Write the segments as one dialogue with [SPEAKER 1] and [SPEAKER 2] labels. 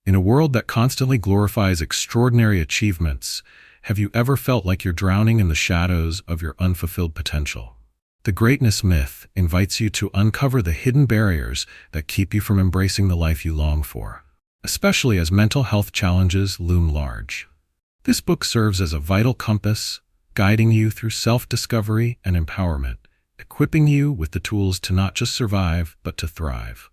[SPEAKER 1] In a world that constantly glorifies extraordinary achievements, have you ever felt like you're drowning in the shadows of your unfulfilled potential? The greatness myth invites you to uncover the hidden barriers that keep you from embracing the life you long for, especially as mental health challenges loom large. This book serves as a vital compass, guiding you through self-discovery and empowerment, equipping you with the tools to not just survive, but to thrive.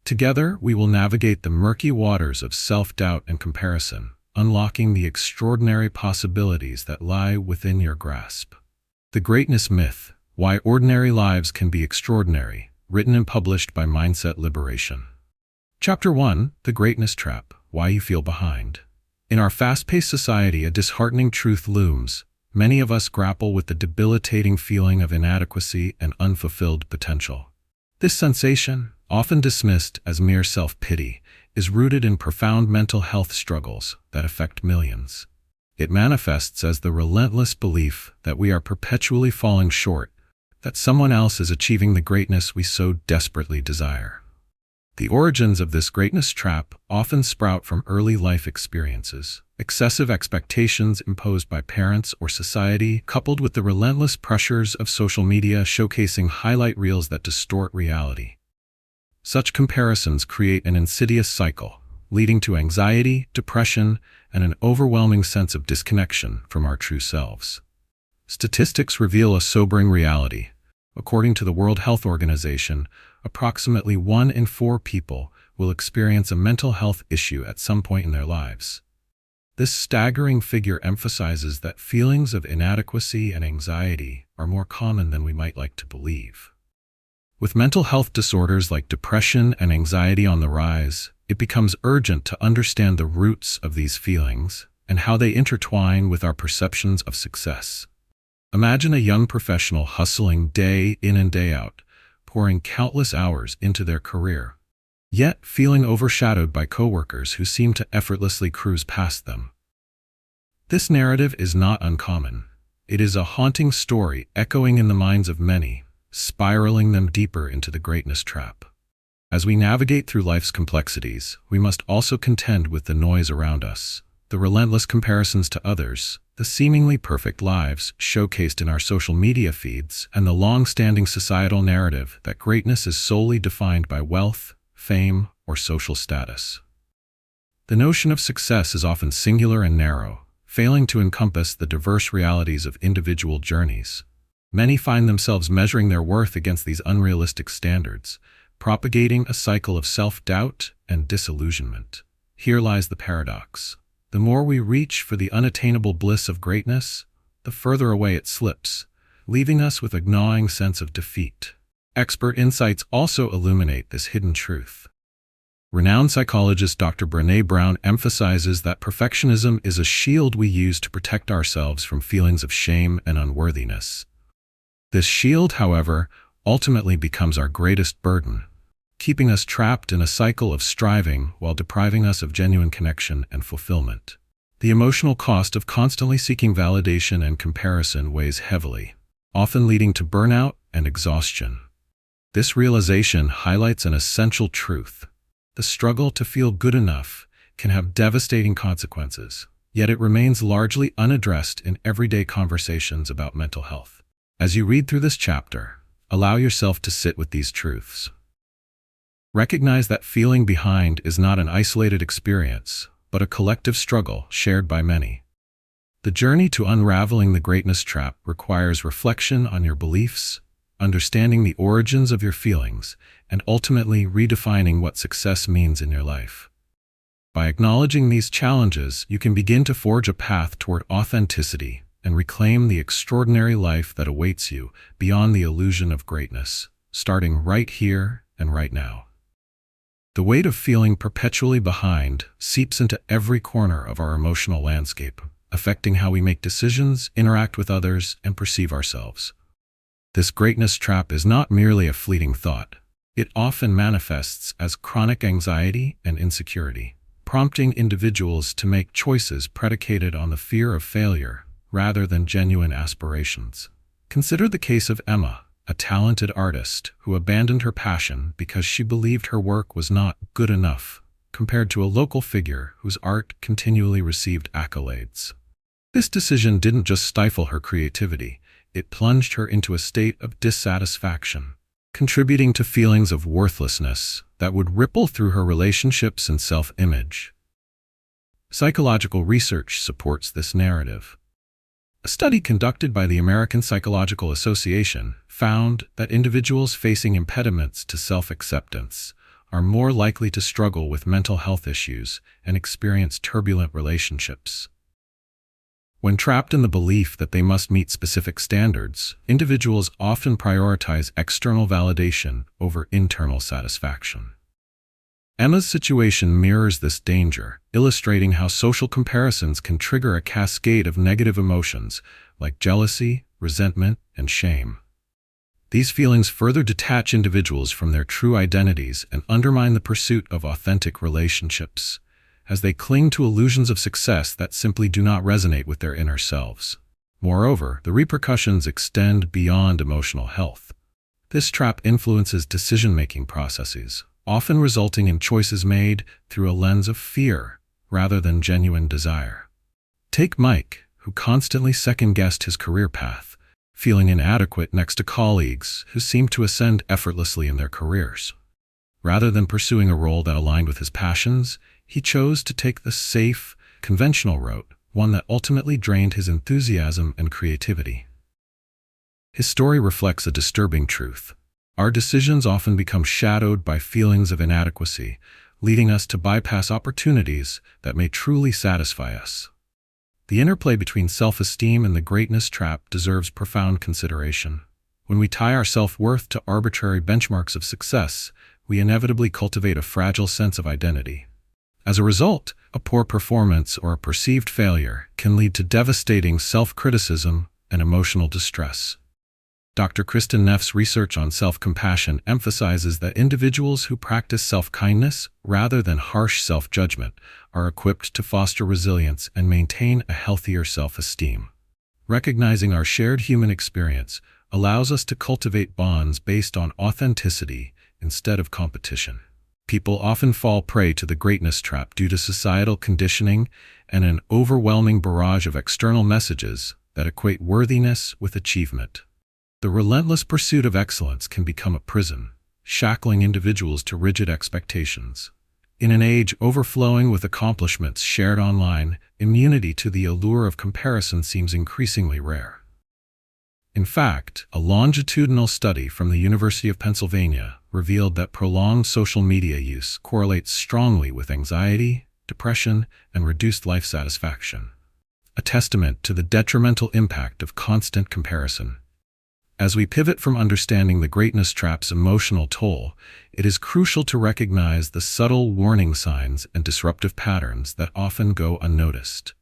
[SPEAKER 1] Together, we will navigate the murky waters of self-doubt and comparison, unlocking the extraordinary possibilities that lie within your grasp. The Greatness Myth: Why Ordinary Lives Can Be Extraordinary, written and published by Mindset Liberation. Chapter 1: The Greatness Trap: Why You Feel Behind. In our fast-paced society, a disheartening truth looms. Many of us grapple with the debilitating feeling of inadequacy and unfulfilled potential. This sensation, often dismissed as mere self-pity, is rooted in profound mental health struggles that affect millions. It manifests as the relentless belief that we are perpetually falling short, that someone else is achieving the greatness we so desperately desire. The origins of this greatness trap often sprout from early life experiences, excessive expectations imposed by parents or society, coupled with the relentless pressures of social media showcasing highlight reels that distort reality. Such comparisons create an insidious cycle, leading to anxiety, depression, and an overwhelming sense of disconnection from our true selves. Statistics reveal a sobering reality. According to the World Health Organization, approximately 1 in 4 people will experience a mental health issue at some point in their lives. This staggering figure emphasizes that feelings of inadequacy and anxiety are more common than we might like to believe. With mental health disorders like depression and anxiety on the rise, it becomes urgent to understand the roots of these feelings and how they intertwine with our perceptions of success. Imagine a young professional hustling day in and day out, pouring countless hours into their career, yet feeling overshadowed by coworkers who seem to effortlessly cruise past them. This narrative is not uncommon. It is a haunting story echoing in the minds of many, spiraling them deeper into the greatness trap. As we navigate through life's complexities, we must also contend with the noise around us, the relentless comparisons to others, the seemingly perfect lives showcased in our social media feeds, and the long-standing societal narrative that greatness is solely defined by wealth, fame, or social status. The notion of success is often singular and narrow, failing to encompass the diverse realities of individual journeys. Many find themselves measuring their worth against these unrealistic standards, propagating a cycle of self-doubt and disillusionment. Here lies the paradox. The more we reach for the unattainable bliss of greatness, the further away it slips, leaving us with a gnawing sense of defeat. Expert insights also illuminate this hidden truth. Renowned psychologist Dr. Brené Brown emphasizes that perfectionism is a shield we use to protect ourselves from feelings of shame and unworthiness. This shield, however, ultimately becomes our greatest burden, keeping us trapped in a cycle of striving while depriving us of genuine connection and fulfillment. The emotional cost of constantly seeking validation and comparison weighs heavily, often leading to burnout and exhaustion. This realization highlights an essential truth. The struggle to feel good enough can have devastating consequences, yet it remains largely unaddressed in everyday conversations about mental health. As you read through this chapter, allow yourself to sit with these truths. Recognize that feeling behind is not an isolated experience, but a collective struggle shared by many. The journey to unraveling the greatness trap requires reflection on your beliefs, understanding the origins of your feelings, and ultimately redefining what success means in your life. By acknowledging these challenges, you can begin to forge a path toward authenticity and reclaim the extraordinary life that awaits you beyond the illusion of greatness, starting right here and right now. The weight of feeling perpetually behind seeps into every corner of our emotional landscape, affecting how we make decisions, interact with others, and perceive ourselves. This greatness trap is not merely a fleeting thought. It often manifests as chronic anxiety and insecurity, prompting individuals to make choices predicated on the fear of failure rather than genuine aspirations. Consider the case of Emma, a talented artist who abandoned her passion because she believed her work was not good enough. compared to a local figure whose art continually received accolades. This decision didn't just stifle her creativity, it plunged her into a state of dissatisfaction, contributing to feelings of worthlessness that would ripple through her relationships and self-image. Psychological research supports this narrative. A study conducted by the American Psychological Association found that individuals facing impediments to self-acceptance are more likely to struggle with mental health issues and experience turbulent relationships. When trapped in the belief that they must meet specific standards, individuals often prioritize external validation over internal satisfaction. Emma's situation mirrors this danger, illustrating how social comparisons can trigger a cascade of negative emotions like jealousy, resentment, and shame. These feelings further detach individuals from their true identities and undermine the pursuit of authentic relationships, as they cling to illusions of success that simply do not resonate with their inner selves. Moreover, the repercussions extend beyond emotional health. This trap influences decision-making processes, often resulting in choices made through a lens of fear rather than genuine desire. Take Mike, who constantly second-guessed his career path, feeling inadequate next to colleagues who seemed to ascend effortlessly in their careers. Rather than pursuing a role that aligned with his passions, he chose to take the safe, conventional route, one that ultimately drained his enthusiasm and creativity. His story reflects a disturbing truth. Our decisions often become shadowed by feelings of inadequacy, leading us to bypass opportunities that may truly satisfy us. The interplay between self-esteem and the greatness trap deserves profound consideration. When we tie our self-worth to arbitrary benchmarks of success, we inevitably cultivate a fragile sense of identity. As a result, a poor performance or a perceived failure can lead to devastating self-criticism and emotional distress. Dr. Kristen Neff's research on self-compassion emphasizes that individuals who practice self-kindness rather than harsh self-judgment are equipped to foster resilience and maintain a healthier self-esteem. Recognizing our shared human experience allows us to cultivate bonds based on authenticity instead of competition. People often fall prey to the greatness trap due to societal conditioning and an overwhelming barrage of external messages that equate worthiness with achievement. The relentless pursuit of excellence can become a prison, shackling individuals to rigid expectations. In an age overflowing with accomplishments shared online, immunity to the allure of comparison seems increasingly rare. In fact, a longitudinal study from the University of Pennsylvania revealed that prolonged social media use correlates strongly with anxiety, depression, and reduced life satisfaction, a testament to the detrimental impact of constant comparison. As we pivot from understanding the greatness trap's emotional toll, it is crucial to recognize the subtle warning signs and disruptive patterns that often go unnoticed.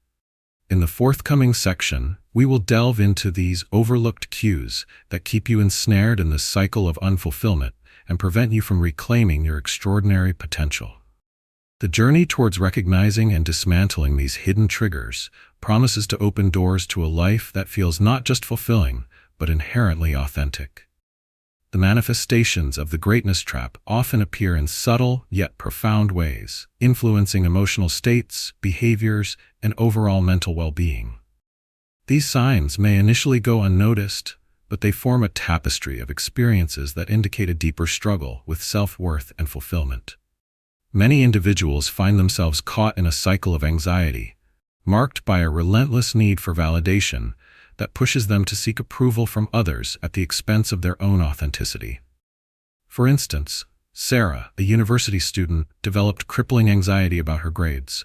[SPEAKER 1] In the forthcoming section, we will delve into these overlooked cues that keep you ensnared in the cycle of unfulfillment and prevent you from reclaiming your extraordinary potential. The journey towards recognizing and dismantling these hidden triggers promises to open doors to a life that feels not just fulfilling, but inherently authentic. The manifestations of the greatness trap often appear in subtle yet profound ways, influencing emotional states, behaviors, and overall mental well-being. These signs may initially go unnoticed, but they form a tapestry of experiences that indicate a deeper struggle with self-worth and fulfillment. Many individuals find themselves caught in a cycle of anxiety, marked by a relentless need for validation that pushes them to seek approval from others at the expense of their own authenticity. For instance, Sarah, a university student, developed crippling anxiety about her grades.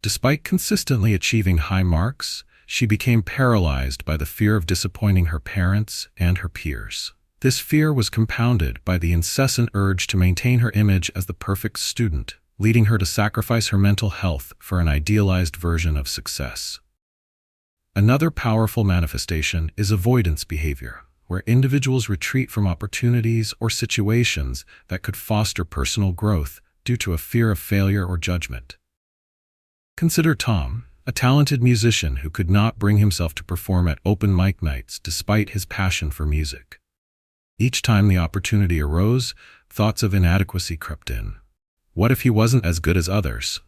[SPEAKER 1] Despite consistently achieving high marks, she became paralyzed by the fear of disappointing her parents and her peers. This fear was compounded by the incessant urge to maintain her image as the perfect student, leading her to sacrifice her mental health for an idealized version of success. Another powerful manifestation is avoidance behavior, where individuals retreat from opportunities or situations that could foster personal growth due to a fear of failure or judgment. Consider Tom, a talented musician who could not bring himself to perform at open mic nights despite his passion for music. Each time the opportunity arose, thoughts of inadequacy crept in. What if he wasn't as good as others?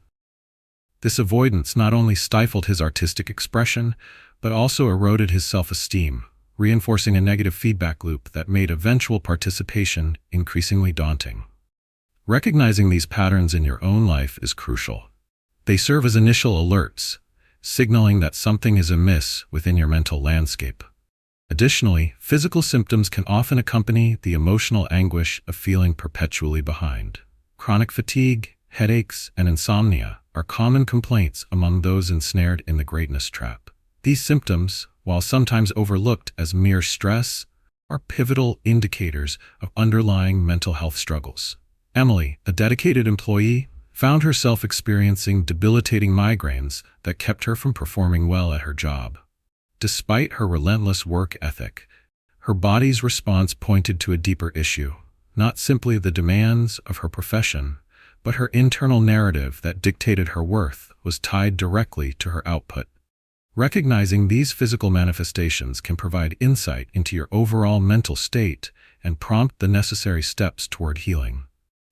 [SPEAKER 1] This avoidance not only stifled his artistic expression, but also eroded his self-esteem, reinforcing a negative feedback loop that made eventual participation increasingly daunting. Recognizing these patterns in your own life is crucial. They serve as initial alerts, signaling that something is amiss within your mental landscape. Additionally, physical symptoms can often accompany the emotional anguish of feeling perpetually behind. Chronic fatigue, headaches, and insomnia are common complaints among those ensnared in the greatness trap. These symptoms, while sometimes overlooked as mere stress, are pivotal indicators of underlying mental health struggles. Emily, a dedicated employee, found herself experiencing debilitating migraines that kept her from performing well at her job. Despite her relentless work ethic, her body's response pointed to a deeper issue, not simply the demands of her profession, but her internal narrative that dictated her worth was tied directly to her output. Recognizing these physical manifestations can provide insight into your overall mental state and prompt the necessary steps toward healing.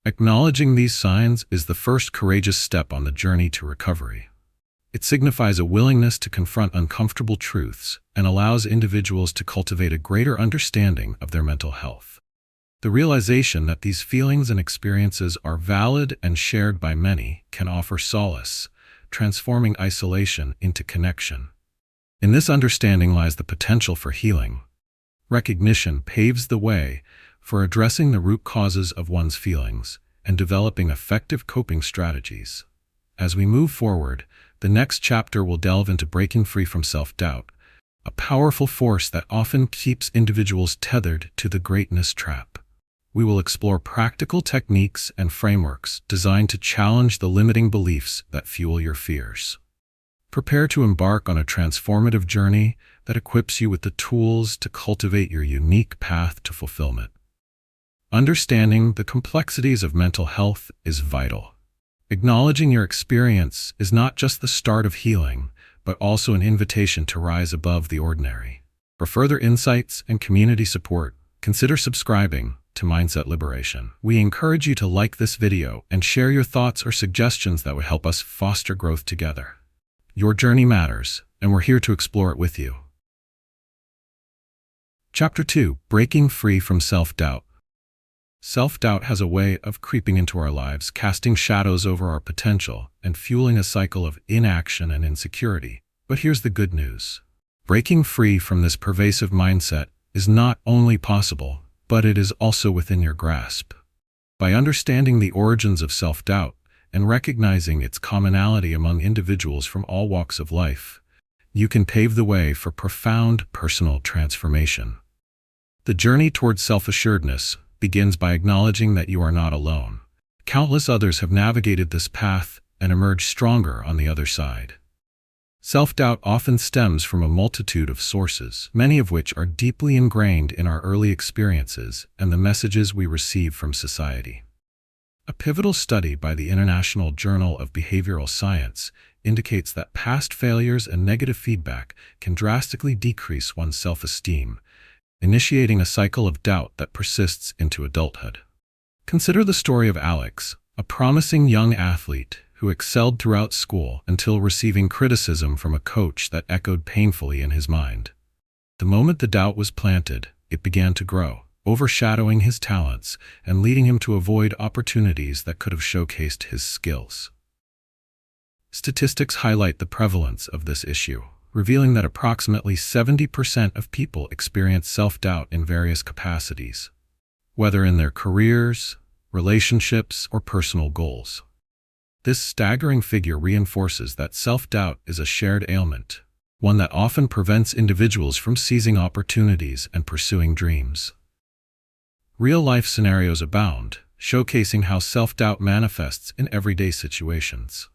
[SPEAKER 1] Acknowledging these signs is the first courageous step on the journey to recovery. It signifies a willingness to confront uncomfortable truths and allows individuals to cultivate a greater understanding of their mental health. The realization that these feelings and experiences are valid and shared by many can offer solace, transforming isolation into connection. In this understanding lies the potential for healing. Recognition paves the way for addressing the root causes of one's feelings and developing effective coping strategies. As we move forward, the next chapter will delve into breaking free from self-doubt, a powerful force that often keeps individuals tethered to the greatness trap. We will explore practical techniques and frameworks designed to challenge the limiting beliefs that fuel your fears. Prepare to embark on a transformative journey that equips you with the tools to cultivate your unique path to fulfillment. Understanding the complexities of mental health is vital. Acknowledging your experience is not just the start of healing, but also an invitation to rise above the ordinary. For further insights and community support, consider subscribing to Mindset Liberation. We encourage you to like this video and share your thoughts or suggestions that would help us foster growth together. Your journey matters, and we're here to explore it with you. Chapter 2: Breaking Free from Self-Doubt. Self-doubt has a way of creeping into our lives, casting shadows over our potential and fueling a cycle of inaction and insecurity. But here's the good news. Breaking free from this pervasive mindset is not only possible, but it is also within your grasp. By understanding the origins of self-doubt and recognizing its commonality among individuals from all walks of life, you can pave the way for profound personal transformation. The journey towards self-assuredness begins by acknowledging that you are not alone. Countless others have navigated this path and emerged stronger on the other side. Self-doubt often stems from a multitude of sources, many of which are deeply ingrained in our early experiences and the messages we receive from society. A pivotal study by the International Journal of Behavioral Science indicates that past failures and negative feedback can drastically decrease one's self-esteem, initiating a cycle of doubt that persists into adulthood. Consider the story of Alex, a promising young athlete who excelled throughout school until receiving criticism from a coach that echoed painfully in his mind. The moment the doubt was planted, it began to grow, overshadowing his talents and leading him to avoid opportunities that could have showcased his skills. Statistics highlight the prevalence of this issue, revealing that approximately 70% of people experience self-doubt in various capacities, whether in their careers, relationships, or personal goals. This staggering figure reinforces that self-doubt is a shared ailment, one that often prevents individuals from seizing opportunities and pursuing dreams. Real-life scenarios abound, showcasing how self-doubt manifests in everyday situations.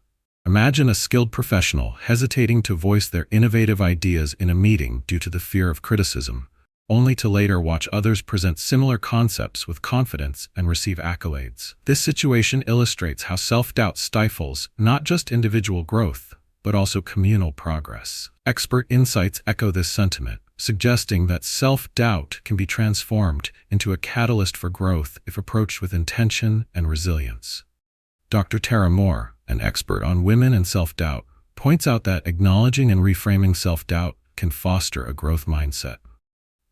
[SPEAKER 1] Imagine a skilled professional hesitating to voice their innovative ideas in a meeting due to the fear of criticism, only to later watch others present similar concepts with confidence and receive accolades. This situation illustrates how self-doubt stifles not just individual growth, but also communal progress. Expert insights echo this sentiment, suggesting that self-doubt can be transformed into a catalyst for growth if approached with intention and resilience. Dr. Tara Moore, an expert on women and self-doubt, points out that acknowledging and reframing self-doubt can foster a growth mindset.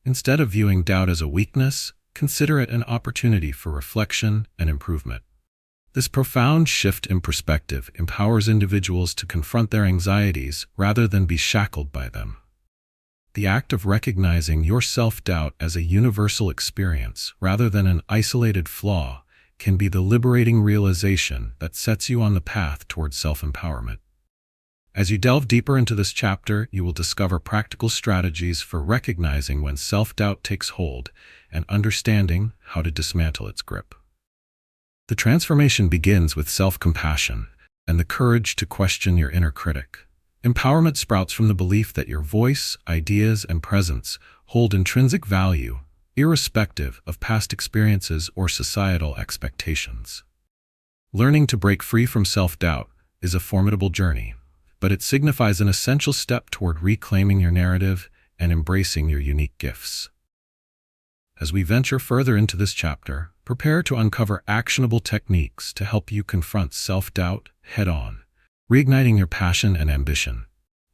[SPEAKER 1] Instead of viewing doubt as a weakness, consider it an opportunity for reflection and improvement. This profound shift in perspective empowers individuals to confront their anxieties rather than be shackled by them. The act of recognizing your self-doubt as a universal experience rather than an isolated flaw can be the liberating realization that sets you on the path towards self-empowerment. As you delve deeper into this chapter, you will discover practical strategies for recognizing when self-doubt takes hold and understanding how to dismantle its grip. The transformation begins with self-compassion and the courage to question your inner critic. Empowerment sprouts from the belief that your voice, ideas, and presence hold intrinsic value, irrespective of past experiences or societal expectations. Learning to break free from self-doubt is a formidable journey, but it signifies an essential step toward reclaiming your narrative and embracing your unique gifts. As we venture further into this chapter, prepare to uncover actionable techniques to help you confront self-doubt head-on, reigniting your passion and ambition.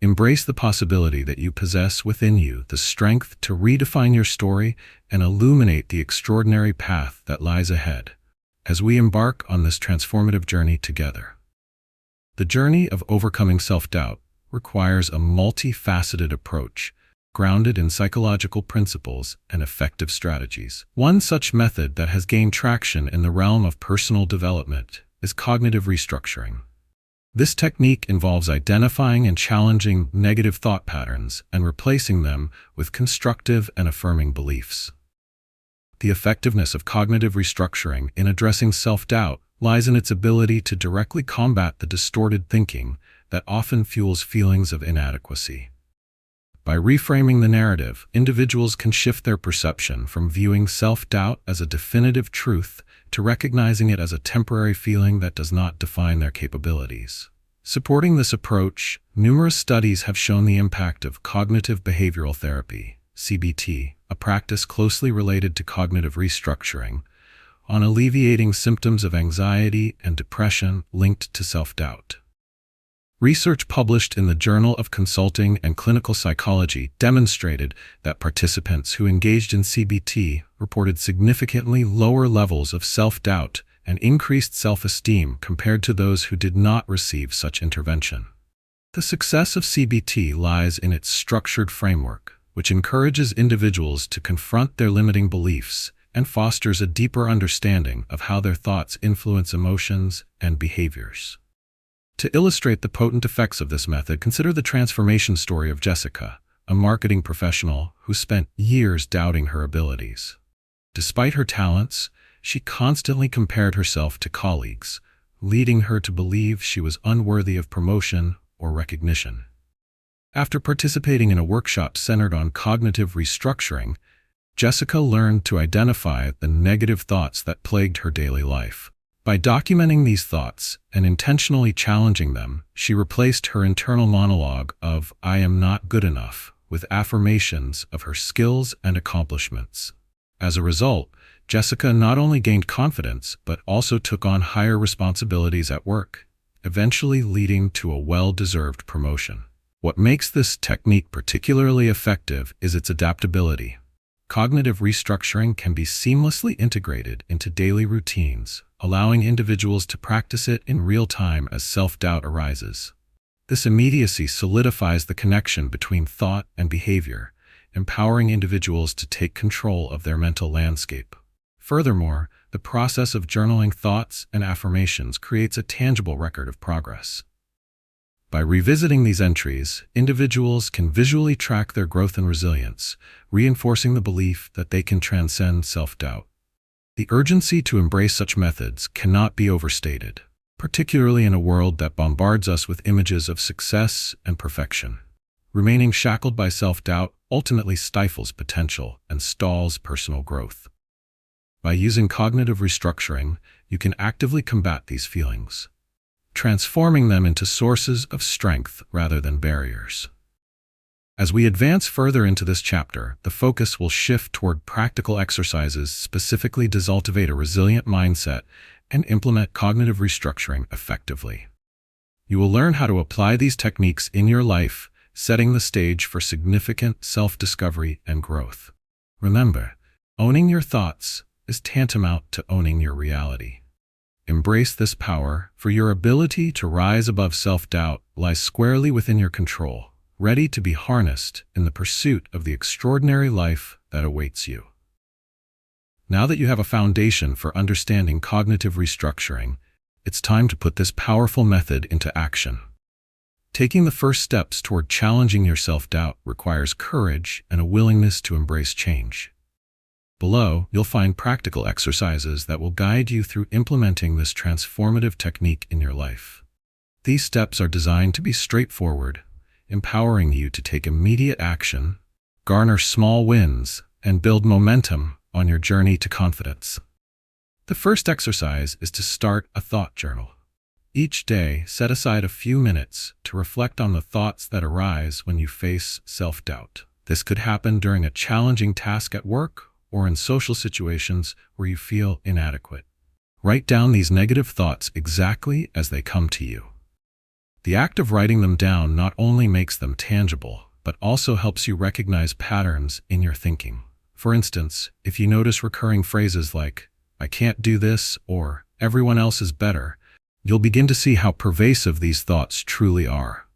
[SPEAKER 1] Embrace the possibility that you possess within you the strength to redefine your story and illuminate the extraordinary path that lies ahead as we embark on this transformative journey together. The journey of overcoming self-doubt requires a multifaceted approach, grounded in psychological principles and effective strategies. One such method that has gained traction in the realm of personal development is cognitive restructuring. This technique involves identifying and challenging negative thought patterns and replacing them with constructive and affirming beliefs. The effectiveness of cognitive restructuring in addressing self-doubt lies in its ability to directly combat the distorted thinking that often fuels feelings of inadequacy. By reframing the narrative, individuals can shift their perception from viewing self-doubt as a definitive truth to recognizing it as a temporary feeling that does not define their capabilities. Supporting this approach, numerous studies have shown the impact of cognitive behavioral therapy, CBT, a practice closely related to cognitive restructuring, on alleviating symptoms of anxiety and depression linked to self-doubt. Research published in the Journal of Consulting and Clinical Psychology demonstrated that participants who engaged in CBT reported significantly lower levels of self-doubt and increased self-esteem compared to those who did not receive such intervention. The success of CBT lies in its structured framework, which encourages individuals to confront their limiting beliefs and fosters a deeper understanding of how their thoughts influence emotions and behaviors. To illustrate the potent effects of this method, consider the transformation story of Jessica, a marketing professional who spent years doubting her abilities. Despite her talents, she constantly compared herself to colleagues, leading her to believe she was unworthy of promotion or recognition. After participating in a workshop centered on cognitive restructuring, Jessica learned to identify the negative thoughts that plagued her daily life. By documenting these thoughts and intentionally challenging them, she replaced her internal monologue of "I am not good enough" with affirmations of her skills and accomplishments. As a result, Jessica not only gained confidence but also took on higher responsibilities at work, eventually leading to a well-deserved promotion. What makes this technique particularly effective is its adaptability. Cognitive restructuring can be seamlessly integrated into daily routines, allowing individuals to practice it in real time as self-doubt arises. This immediacy solidifies the connection between thought and behavior, empowering individuals to take control of their mental landscape. Furthermore, the process of journaling thoughts and affirmations creates a tangible record of progress. By revisiting these entries, individuals can visually track their growth and resilience, reinforcing the belief that they can transcend self-doubt. The urgency to embrace such methods cannot be overstated, particularly in a world that bombards us with images of success and perfection. Remaining shackled by self-doubt ultimately stifles potential and stalls personal growth. By using cognitive restructuring, you can actively combat these feelings, transforming them into sources of strength rather than barriers. As we advance further into this chapter, the focus will shift toward practical exercises specifically to cultivate a resilient mindset and implement cognitive restructuring effectively. You will learn how to apply these techniques in your life, setting the stage for significant self-discovery and growth. Remember, owning your thoughts is tantamount to owning your reality. Embrace this power, for your ability to rise above self-doubt lies squarely within your control, ready to be harnessed in the pursuit of the extraordinary life that awaits you. Now that you have a foundation for understanding cognitive restructuring, it's time to put this powerful method into action. Taking the first steps toward challenging your self-doubt requires courage and a willingness to embrace change. Below, you'll find practical exercises that will guide you through implementing this transformative technique in your life. These steps are designed to be straightforward, empowering you to take immediate action, garner small wins, and build momentum on your journey to confidence. The first exercise is to start a thought journal. Each day, set aside a few minutes to reflect on the thoughts that arise when you face self-doubt. This could happen during a challenging task at work or in social situations where you feel inadequate. Write down these negative thoughts exactly as they come to you. The act of writing them down not only makes them tangible, but also helps you recognize patterns in your thinking. For instance, if you notice recurring phrases like, "I can't do this," or "everyone else is better," you'll begin to see how pervasive these thoughts truly are.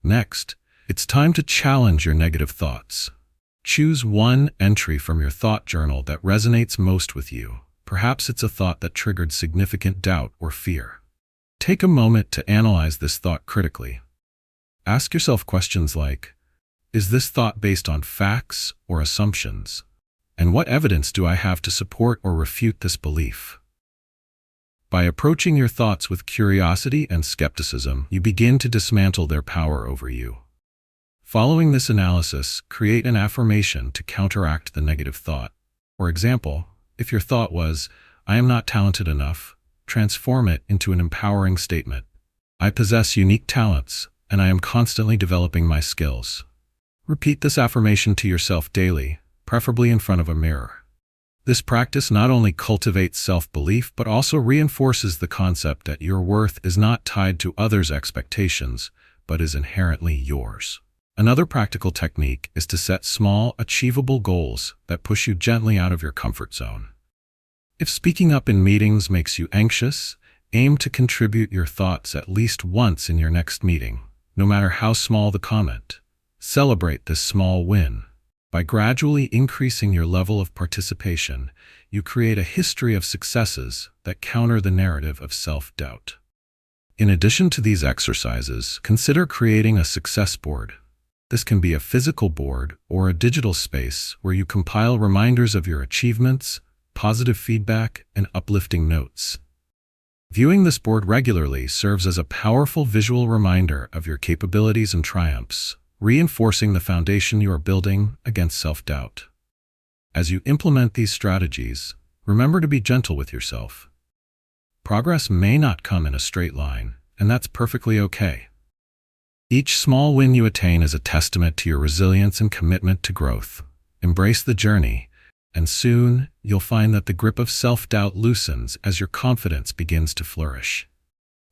[SPEAKER 1] Next, it's time to challenge your negative thoughts. Choose one entry from your thought journal that resonates most with you. Perhaps it's a thought that triggered significant doubt or fear. Take a moment to analyze this thought critically. Ask yourself questions like, is this thought based on facts or assumptions? And what evidence do I have to support or refute this belief? By approaching your thoughts with curiosity and skepticism, you begin to dismantle their power over you. Following this analysis, create an affirmation to counteract the negative thought. For example, if your thought was, "I am not talented enough," transform it into an empowering statement. "I possess unique talents, and I am constantly developing my skills." Repeat this affirmation to yourself daily, preferably in front of a mirror. This practice not only cultivates self-belief, but also reinforces the concept that your worth is not tied to others' expectations, but is inherently yours. Another practical technique is to set small, achievable goals that push you gently out of your comfort zone. If speaking up in meetings makes you anxious, aim to contribute your thoughts at least once in your next meeting, no matter how small the comment. Celebrate this small win. By gradually increasing your level of participation, you create a history of successes that counter the narrative of self-doubt. In addition to these exercises, consider creating a success board. This can be a physical board or a digital space where you compile reminders of your achievements, positive feedback, and uplifting notes. Viewing this board regularly serves as a powerful visual reminder of your capabilities and triumphs, reinforcing the foundation you are building against self-doubt. As you implement these strategies, remember to be gentle with yourself. Progress may not come in a straight line, and that's perfectly okay. Each small win you attain is a testament to your resilience and commitment to growth. Embrace the journey, and soon you'll find that the grip of self-doubt loosens as your confidence begins to flourish.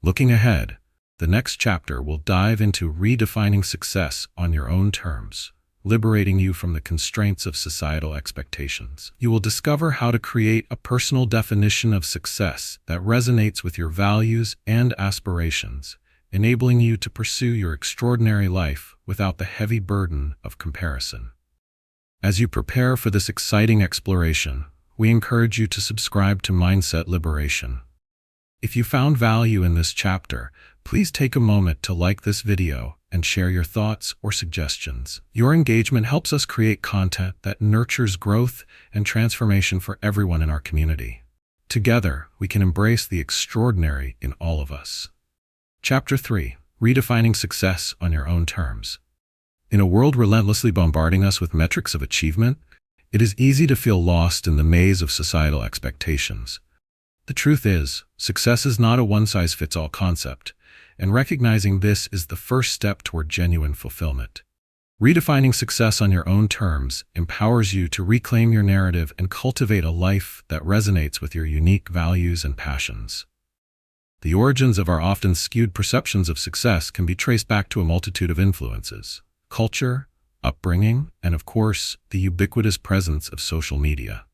[SPEAKER 1] Looking ahead, the next chapter will dive into redefining success on your own terms, liberating you from the constraints of societal expectations. You will discover how to create a personal definition of success that resonates with your values and aspirations, enabling you to pursue your extraordinary life without the heavy burden of comparison. As you prepare for this exciting exploration, we encourage you to subscribe to Mindset Liberation. If you found value in this chapter, please take a moment to like this video and share your thoughts or suggestions. Your engagement helps us create content that nurtures growth and transformation for everyone in our community. Together, we can embrace the extraordinary in all of us. Chapter 3: Redefining Success on Your Own Terms. In a world relentlessly bombarding us with metrics of achievement, it is easy to feel lost in the maze of societal expectations. The truth is, success is not a one-size-fits-all concept, and recognizing this is the first step toward genuine fulfillment. Redefining success on your own terms empowers you to reclaim your narrative and cultivate a life that resonates with your unique values and passions. The origins of our often skewed perceptions of success can be traced back to a multitude of influences: culture, upbringing, and of course, the ubiquitous presence of social media.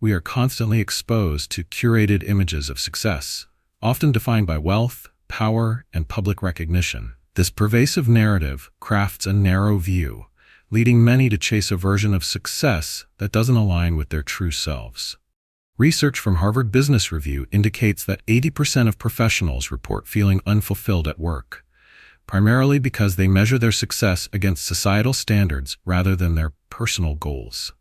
[SPEAKER 1] We are constantly exposed to curated images of success, often defined by wealth, power, and public recognition. This pervasive narrative crafts a narrow view, leading many to chase a version of success that doesn't align with their true selves. Research from Harvard Business Review indicates that 80% of professionals report feeling unfulfilled at work, primarily because they measure their success against societal standards rather than their personal goals.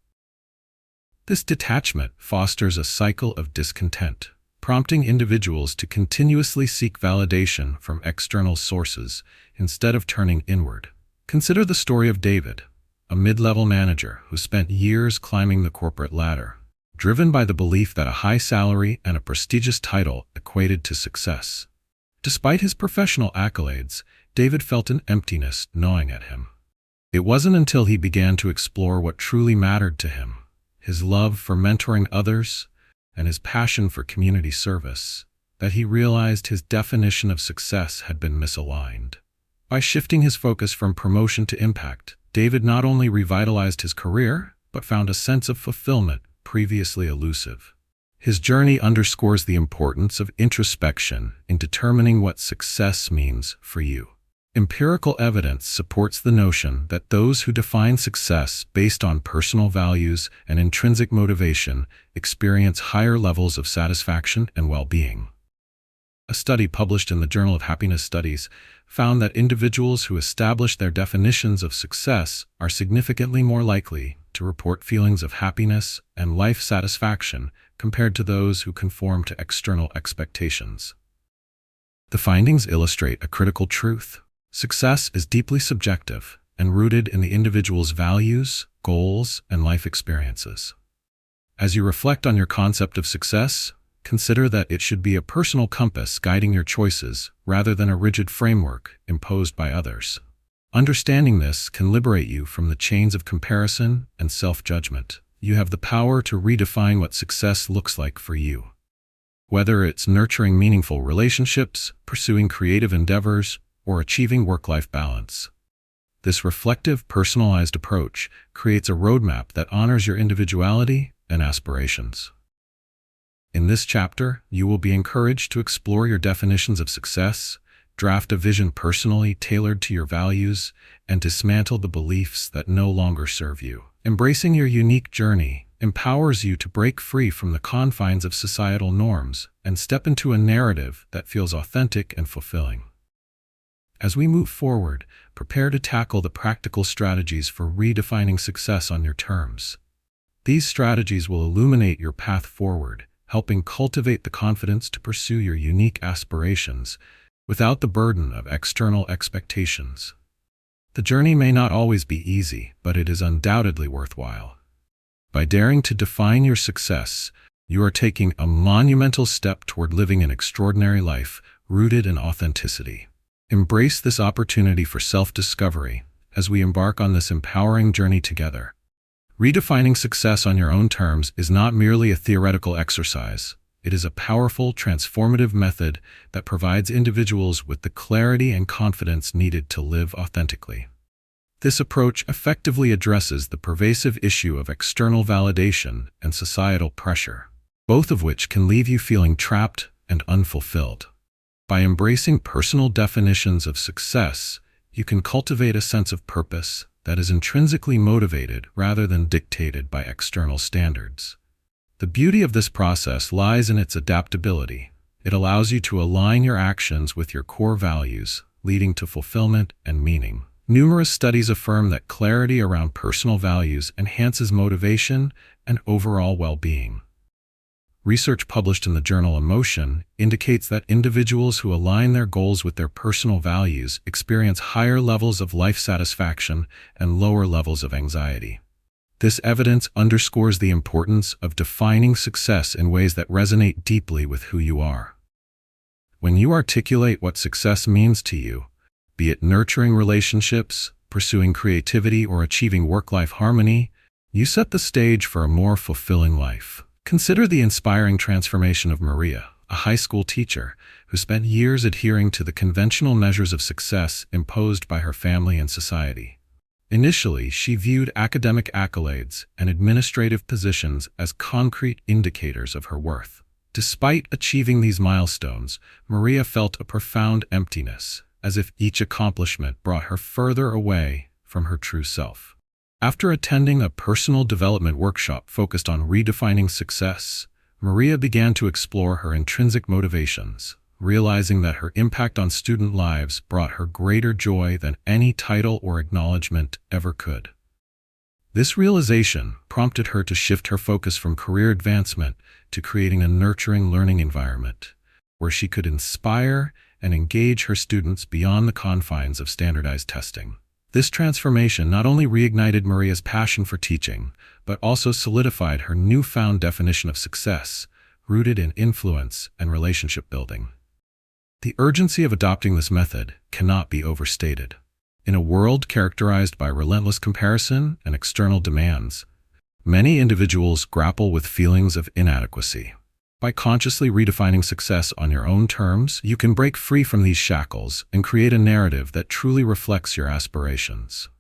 [SPEAKER 1] This detachment fosters a cycle of discontent, prompting individuals to continuously seek validation from external sources instead of turning inward. Consider the story of David, a mid-level manager who spent years climbing the corporate ladder, driven by the belief that a high salary and a prestigious title equated to success. Despite his professional accolades, David felt an emptiness gnawing at him. It wasn't until he began to explore what truly mattered to him, his love for mentoring others, and his passion for community service, that he realized his definition of success had been misaligned. By shifting his focus from promotion to impact, David not only revitalized his career, but found a sense of fulfillment previously elusive. His journey underscores the importance of introspection in determining what success means for you. Empirical evidence supports the notion that those who define success based on personal values and intrinsic motivation experience higher levels of satisfaction and well-being. A study published in the Journal of Happiness Studies found that individuals who establish their definitions of success are significantly more likely to report feelings of happiness and life satisfaction compared to those who conform to external expectations. The findings illustrate a critical truth. Success is deeply subjective and rooted in the individual's values, goals, and life experiences. As you reflect on your concept of success, consider that it should be a personal compass guiding your choices rather than a rigid framework imposed by others. Understanding this can liberate you from the chains of comparison and self-judgment. You have the power to redefine what success looks like for you. Whether it's nurturing meaningful relationships, pursuing creative endeavors, or achieving work-life balance. This reflective, personalized approach creates a roadmap that honors your individuality and aspirations. In this chapter, you will be encouraged to explore your definitions of success, draft a vision personally tailored to your values, and dismantle the beliefs that no longer serve you. Embracing your unique journey empowers you to break free from the confines of societal norms and step into a narrative that feels authentic and fulfilling. As we move forward, prepare to tackle the practical strategies for redefining success on your terms. These strategies will illuminate your path forward, helping cultivate the confidence to pursue your unique aspirations without the burden of external expectations. The journey may not always be easy, but it is undoubtedly worthwhile. By daring to define your success, you are taking a monumental step toward living an extraordinary life rooted in authenticity. Embrace this opportunity for self-discovery as we embark on this empowering journey together. Redefining success on your own terms is not merely a theoretical exercise. It is a powerful, transformative method that provides individuals with the clarity and confidence needed to live authentically. This approach effectively addresses the pervasive issue of external validation and societal pressure, both of which can leave you feeling trapped and unfulfilled. By embracing personal definitions of success, you can cultivate a sense of purpose that is intrinsically motivated rather than dictated by external standards. The beauty of this process lies in its adaptability. It allows you to align your actions with your core values, leading to fulfillment and meaning. Numerous studies affirm that clarity around personal values enhances motivation and overall well-being. Research published in the journal Emotion indicates that individuals who align their goals with their personal values experience higher levels of life satisfaction and lower levels of anxiety. This evidence underscores the importance of defining success in ways that resonate deeply with who you are. When you articulate what success means to you, be it nurturing relationships, pursuing creativity, or achieving work-life harmony, you set the stage for a more fulfilling life. Consider the inspiring transformation of Maria, a high school teacher who spent years adhering to the conventional measures of success imposed by her family and society. Initially, she viewed academic accolades and administrative positions as concrete indicators of her worth. Despite achieving these milestones, Maria felt a profound emptiness, as if each accomplishment brought her further away from her true self. After attending a personal development workshop focused on redefining success, Maria began to explore her intrinsic motivations, realizing that her impact on student lives brought her greater joy than any title or acknowledgement ever could. This realization prompted her to shift her focus from career advancement to creating a nurturing learning environment, where she could inspire and engage her students beyond the confines of standardized testing. This transformation not only reignited Maria's passion for teaching, but also solidified her newfound definition of success, rooted in influence and relationship building. The urgency of adopting this method cannot be overstated. In a world characterized by relentless comparison and external demands, many individuals grapple with feelings of inadequacy. By consciously redefining success on your own terms, you can break free from these shackles and create a narrative that truly reflects your aspirations.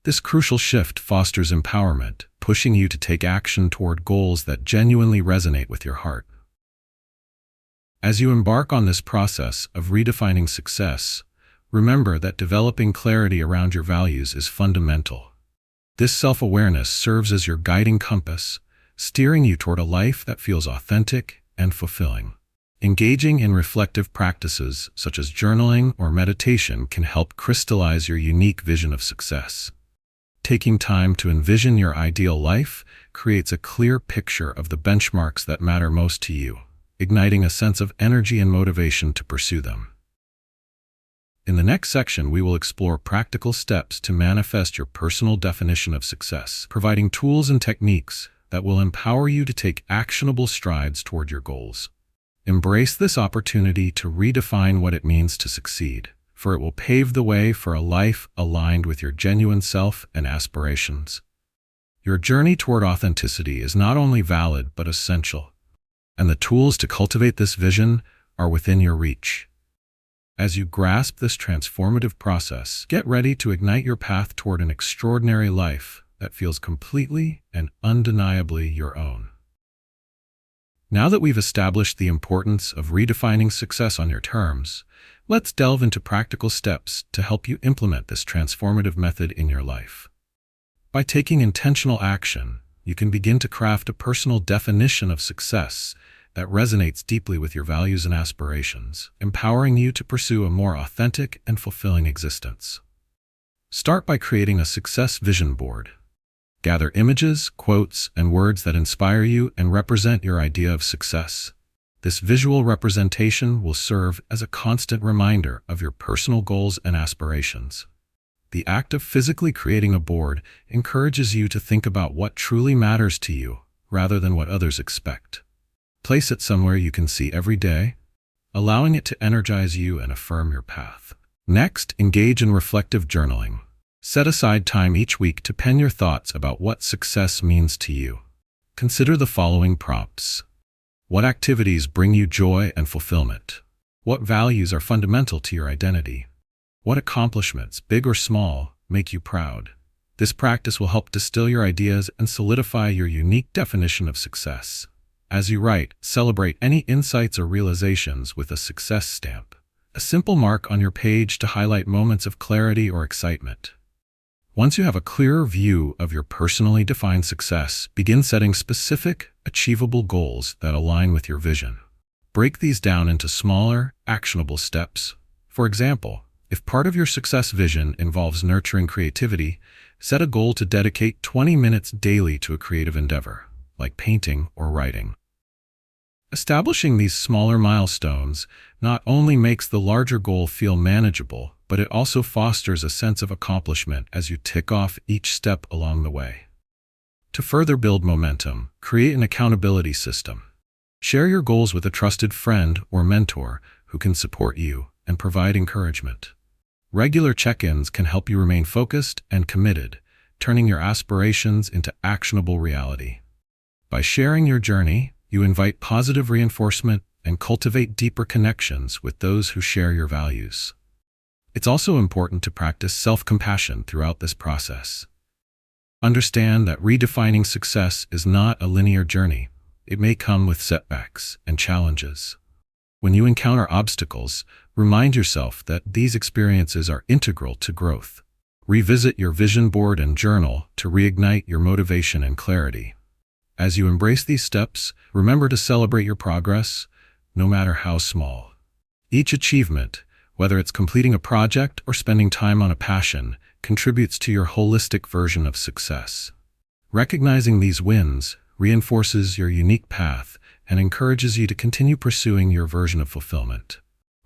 [SPEAKER 1] This crucial shift fosters empowerment, pushing you to take action toward goals that genuinely resonate with your heart. As you embark on this process of redefining success, remember that developing clarity around your values is fundamental. This self-awareness serves as your guiding compass, steering you toward a life that feels authentic and fulfilling. Engaging in reflective practices such as journaling or meditation can help crystallize your unique vision of success. Taking time to envision your ideal life creates a clear picture of the benchmarks that matter most to you, igniting a sense of energy and motivation to pursue them. In the next section, we will explore practical steps to manifest your personal definition of success, providing tools and techniques that will empower you to take actionable strides toward your goals. Embrace this opportunity to redefine what it means to succeed, for it will pave the way for a life aligned with your genuine self and aspirations. Your journey toward authenticity is not only valid but essential, and the tools to cultivate this vision are within your reach. As you grasp this transformative process, get ready to ignite your path toward an extraordinary life that feels completely and undeniably your own. Now that we've established the importance of redefining success on your terms, let's delve into practical steps to help you implement this transformative method in your life. By taking intentional action, you can begin to craft a personal definition of success that resonates deeply with your values and aspirations, empowering you to pursue a more authentic and fulfilling existence. Start by creating a success vision board. Gather images, quotes, and words that inspire you and represent your idea of success. This visual representation will serve as a constant reminder of your personal goals and aspirations. The act of physically creating a board encourages you to think about what truly matters to you, rather than what others expect. Place it somewhere you can see every day, allowing it to energize you and affirm your path. Next, engage in reflective journaling. Set aside time each week to pen your thoughts about what success means to you. Consider the following prompts. What activities bring you joy and fulfillment? What values are fundamental to your identity? What accomplishments, big or small, make you proud? This practice will help distill your ideas and solidify your unique definition of success. As you write, celebrate any insights or realizations with a success stamp, a simple mark on your page to highlight moments of clarity or excitement. Once you have a clearer view of your personally defined success, begin setting specific, achievable goals that align with your vision. Break these down into smaller, actionable steps. For example, if part of your success vision involves nurturing creativity, set a goal to dedicate 20 minutes daily to a creative endeavor, like painting or writing. Establishing these smaller milestones not only makes the larger goal feel manageable, but it also fosters a sense of accomplishment as you tick off each step along the way. To further build momentum, create an accountability system. Share your goals with a trusted friend or mentor who can support you and provide encouragement. Regular check-ins can help you remain focused and committed, turning your aspirations into actionable reality. By sharing your journey, you invite positive reinforcement and cultivate deeper connections with those who share your values. It's also important to practice self-compassion throughout this process. Understand that redefining success is not a linear journey. It may come with setbacks and challenges. When you encounter obstacles, remind yourself that these experiences are integral to growth. Revisit your vision board and journal to reignite your motivation and clarity. As you embrace these steps, remember to celebrate your progress, no matter how small. Each achievement, whether it's completing a project or spending time on a passion, contributes to your holistic version of success. Recognizing these wins reinforces your unique path and encourages you to continue pursuing your version of fulfillment.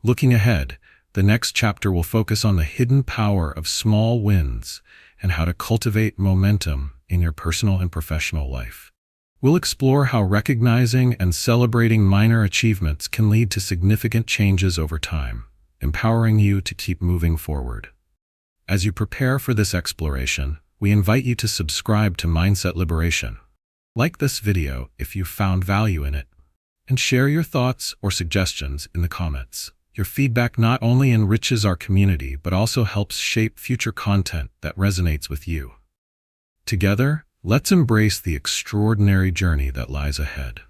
[SPEAKER 1] Looking ahead, the next chapter will focus on the hidden power of small wins and how to cultivate momentum in your personal and professional life. We'll explore how recognizing and celebrating minor achievements can lead to significant changes over time, empowering you to keep moving forward. As you prepare for this exploration, we invite you to subscribe to Mindset Liberation. Like this video if you found value in it, and share your thoughts or suggestions in the comments. Your feedback not only enriches our community but also helps shape future content that resonates with you. Together, let's embrace the extraordinary journey that lies ahead.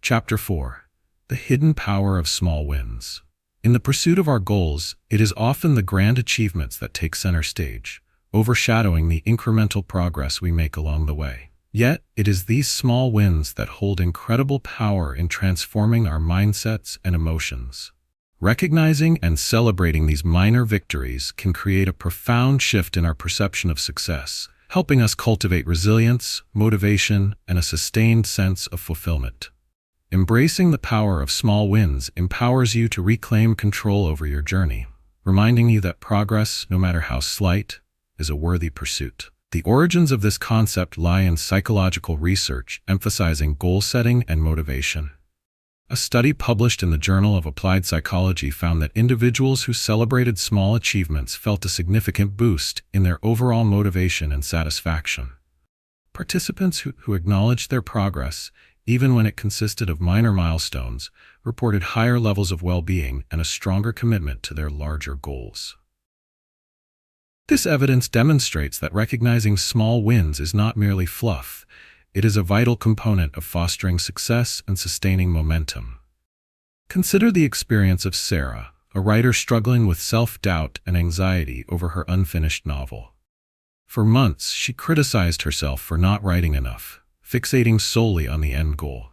[SPEAKER 1] Chapter 4. The Hidden Power of Small Wins. In the pursuit of our goals, it is often the grand achievements that take center stage, overshadowing the incremental progress we make along the way. Yet, it is these small wins that hold incredible power in transforming our mindsets and emotions. Recognizing and celebrating these minor victories can create a profound shift in our perception of success, helping us cultivate resilience, motivation, and a sustained sense of fulfillment. Embracing the power of small wins empowers you to reclaim control over your journey, reminding you that progress, no matter how slight, is a worthy pursuit. The origins of this concept lie in psychological research emphasizing goal setting and motivation. A study published in the Journal of Applied Psychology found that individuals who celebrated small achievements felt a significant boost in their overall motivation and satisfaction. Participants who acknowledged their progress, even when it consisted of minor milestones, reported higher levels of well-being and a stronger commitment to their larger goals. This evidence demonstrates that recognizing small wins is not merely fluff. It is a vital component of fostering success and sustaining momentum. Consider the experience of Sarah, a writer struggling with self-doubt and anxiety over her unfinished novel. For months, she criticized herself for not writing enough, fixating solely on the end goal.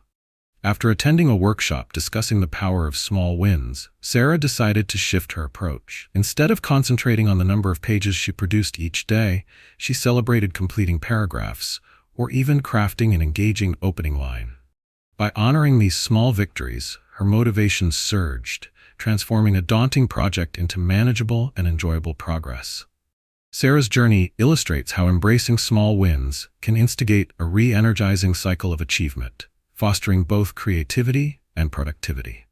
[SPEAKER 1] After attending a workshop discussing the power of small wins, Sarah decided to shift her approach. Instead of concentrating on the number of pages she produced each day, she celebrated completing paragraphs, or even crafting an engaging opening line. By honoring these small victories, her motivation surged, transforming a daunting project into manageable and enjoyable progress. Sarah's journey illustrates how embracing small wins can instigate a re-energizing cycle of achievement, fostering both creativity and productivity.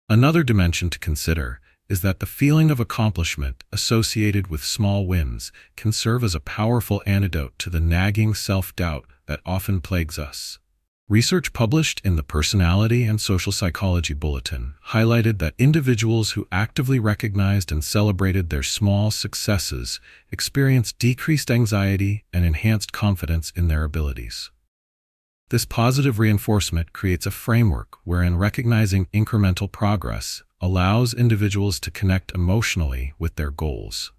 [SPEAKER 1] Another dimension to consider is that the feeling of accomplishment associated with small wins can serve as a powerful antidote to the nagging self-doubt that often plagues us. Research published in the Personality and Social Psychology Bulletin highlighted that individuals who actively recognized and celebrated their small successes experienced decreased anxiety and enhanced confidence in their abilities. This positive reinforcement creates a framework wherein recognizing incremental progress allows individuals to connect emotionally with their goals.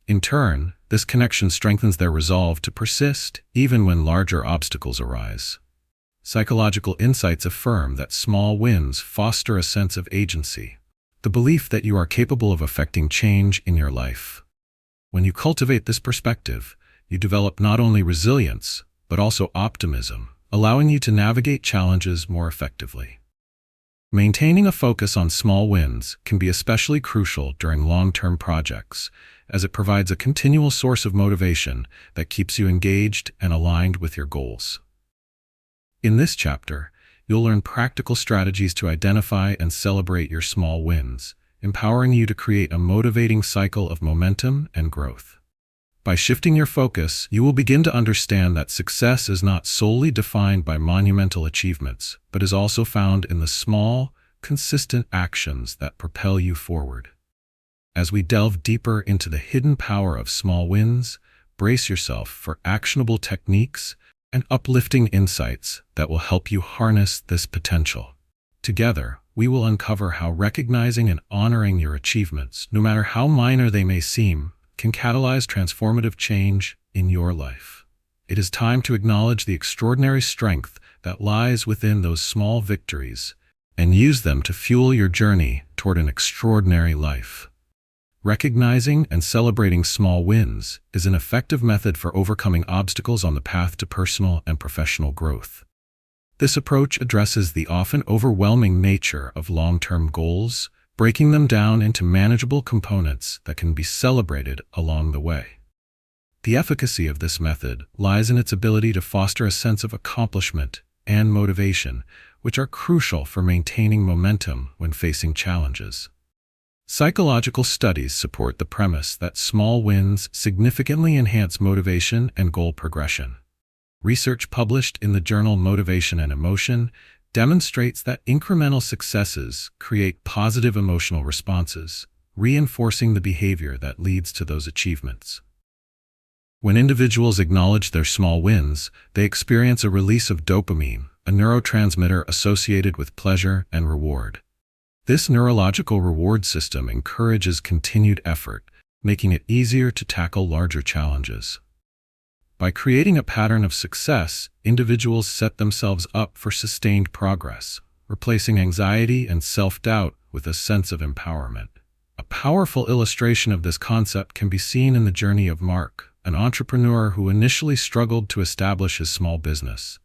[SPEAKER 1] In turn, this connection strengthens their resolve to persist even when larger obstacles arise. Psychological insights affirm that small wins foster a sense of agency, the belief that you are capable of affecting change in your life. When you cultivate this perspective, you develop not only resilience, but also optimism, allowing you to navigate challenges more effectively. Maintaining a focus on small wins can be especially crucial during long-term projects, as it provides a continual source of motivation that keeps you engaged and aligned with your goals. In this chapter, you'll learn practical strategies to identify and celebrate your small wins, empowering you to create a motivating cycle of momentum and growth. By shifting your focus, you will begin to understand that success is not solely defined by monumental achievements, but is also found in the small, consistent actions that propel you forward. As we delve deeper into the hidden power of small wins, brace yourself for actionable techniques and uplifting insights that will help you harness this potential. Together, we will uncover how recognizing and honoring your achievements, no matter how minor they may seem, can catalyze transformative change in your life. It is time to acknowledge the extraordinary strength that lies within those small victories and use them to fuel your journey toward an extraordinary life. Recognizing and celebrating small wins is an effective method for overcoming obstacles on the path to personal and professional growth. This approach addresses the often overwhelming nature of long-term goals, breaking them down into manageable components that can be celebrated along the way. The efficacy of this method lies in its ability to foster a sense of accomplishment and motivation, which are crucial for maintaining momentum when facing challenges. Psychological studies support the premise that small wins significantly enhance motivation and goal progression. Research published in the journal Motivation and Emotion demonstrates that incremental successes create positive emotional responses, reinforcing the behavior that leads to those achievements. When individuals acknowledge their small wins, they experience a release of dopamine, a neurotransmitter associated with pleasure and reward. This neurological reward system encourages continued effort, making it easier to tackle larger challenges. By creating a pattern of success, individuals set themselves up for sustained progress, replacing anxiety and self-doubt with a sense of empowerment. A powerful illustration of this concept can be seen in the journey of Mark, an entrepreneur who initially struggled to establish his small business.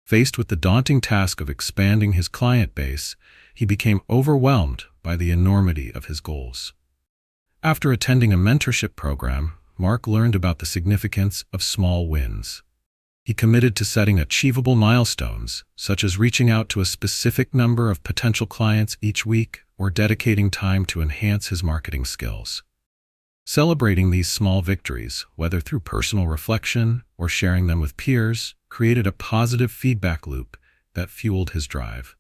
[SPEAKER 1] Faced with the daunting task of expanding his client base, he became overwhelmed by the enormity of his goals. After attending a mentorship program, Mark learned about the significance of small wins. He committed to setting achievable milestones, such as reaching out to a specific number of potential clients each week or dedicating time to enhance his marketing skills. Celebrating these small victories, whether through personal reflection or sharing them with peers, created a positive feedback loop that fueled his drive.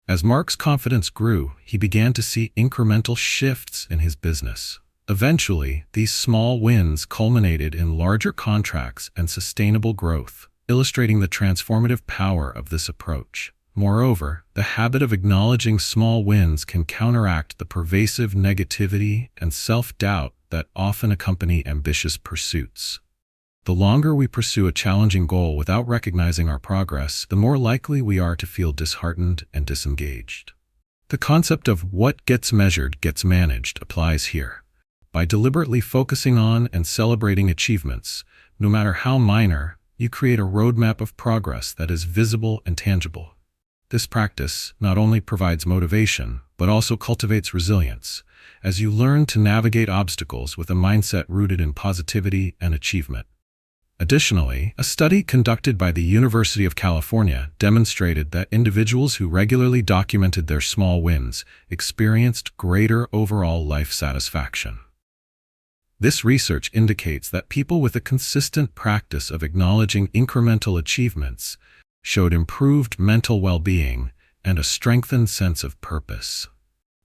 [SPEAKER 1] As Mark's confidence grew, he began to see incremental shifts in his business. Eventually, these small wins culminated in larger contracts and sustainable growth, illustrating the transformative power of this approach. Moreover, the habit of acknowledging small wins can counteract the pervasive negativity and self-doubt that often accompany ambitious pursuits. The longer we pursue a challenging goal without recognizing our progress, the more likely we are to feel disheartened and disengaged. The concept of what gets measured gets managed applies here. By deliberately focusing on and celebrating achievements, no matter how minor, you create a roadmap of progress that is visible and tangible. This practice not only provides motivation, but also cultivates resilience, as you learn to navigate obstacles with a mindset rooted in positivity and achievement. Additionally, a study conducted by the University of California demonstrated that individuals who regularly documented their small wins experienced greater overall life satisfaction. This research indicates that people with a consistent practice of acknowledging incremental achievements showed improved mental well-being and a strengthened sense of purpose.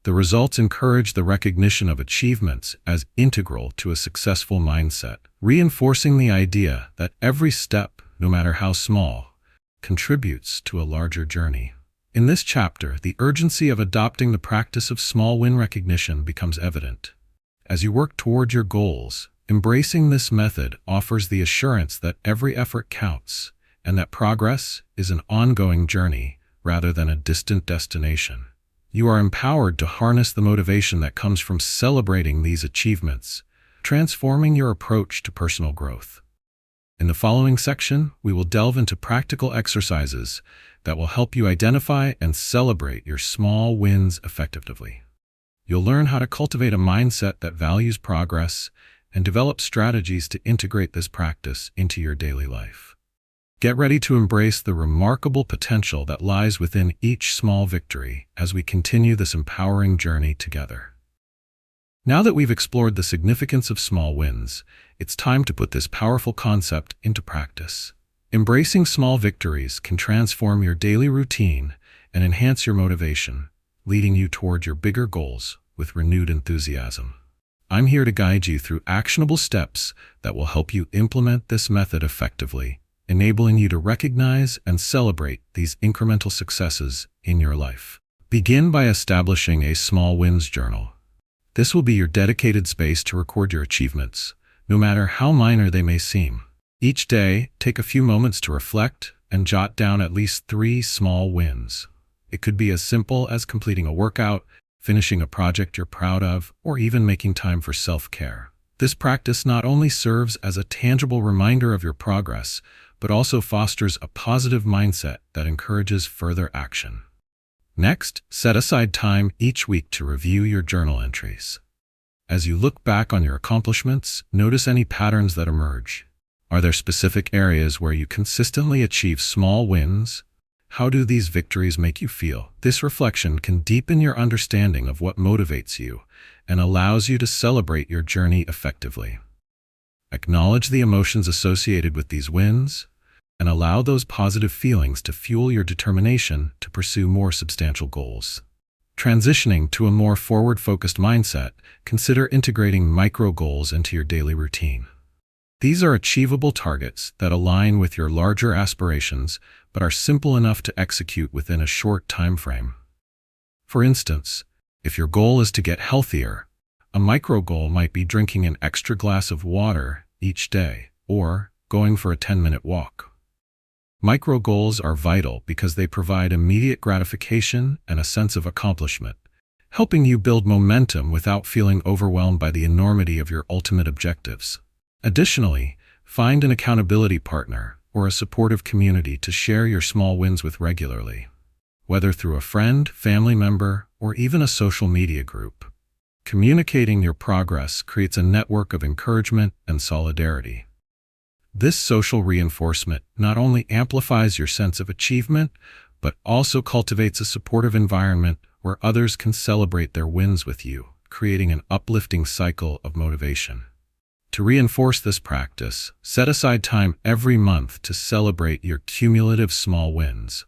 [SPEAKER 1] The results encourage the recognition of achievements as integral to a successful mindset, reinforcing the idea that every step, no matter how small, contributes to a larger journey. In this chapter, the urgency of adopting the practice of small win recognition becomes evident. As you work toward your goals, embracing this method offers the assurance that every effort counts and that progress is an ongoing journey rather than a distant destination. You are empowered to harness the motivation that comes from celebrating these achievements, transforming your approach to personal growth. In the following section, we will delve into practical exercises that will help you identify and celebrate your small wins effectively. You'll learn how to cultivate a mindset that values progress and develop strategies to integrate this practice into your daily life. Get ready to embrace the remarkable potential that lies within each small victory as we continue this empowering journey together. Now that we've explored the significance of small wins, it's time to put this powerful concept into practice. Embracing small victories can transform your daily routine and enhance your motivation, leading you toward your bigger goals with renewed enthusiasm. I'm here to guide you through actionable steps that will help you implement this method effectively, enabling you to recognize and celebrate these incremental successes in your life. Begin by establishing a small wins journal. This will be your dedicated space to record your achievements, no matter how minor they may seem. Each day, take a few moments to reflect and jot down at least 3 small wins. It could be as simple as completing a workout, finishing a project you're proud of, or even making time for self-care. This practice not only serves as a tangible reminder of your progress, but also fosters a positive mindset that encourages further action. Next, set aside time each week to review your journal entries. As you look back on your accomplishments, notice any patterns that emerge. Are there specific areas where you consistently achieve small wins? How do these victories make you feel? This reflection can deepen your understanding of what motivates you and allows you to celebrate your journey effectively. Acknowledge the emotions associated with these wins and allow those positive feelings to fuel your determination to pursue more substantial goals. Transitioning to a more forward-focused mindset, consider integrating micro goals into your daily routine. These are achievable targets that align with your larger aspirations, but are simple enough to execute within a short time frame. For instance, if your goal is to get healthier, a micro goal might be drinking an extra glass of water each day, or going for a 10-minute walk. Micro goals are vital because they provide immediate gratification and a sense of accomplishment, helping you build momentum without feeling overwhelmed by the enormity of your ultimate objectives. Additionally, find an accountability partner or a supportive community to share your small wins with regularly, whether through a friend, family member, or even a social media group. Communicating your progress creates a network of encouragement and solidarity. This social reinforcement not only amplifies your sense of achievement, but also cultivates a supportive environment where others can celebrate their wins with you, creating an uplifting cycle of motivation. To reinforce this practice, set aside time every month to celebrate your cumulative small wins.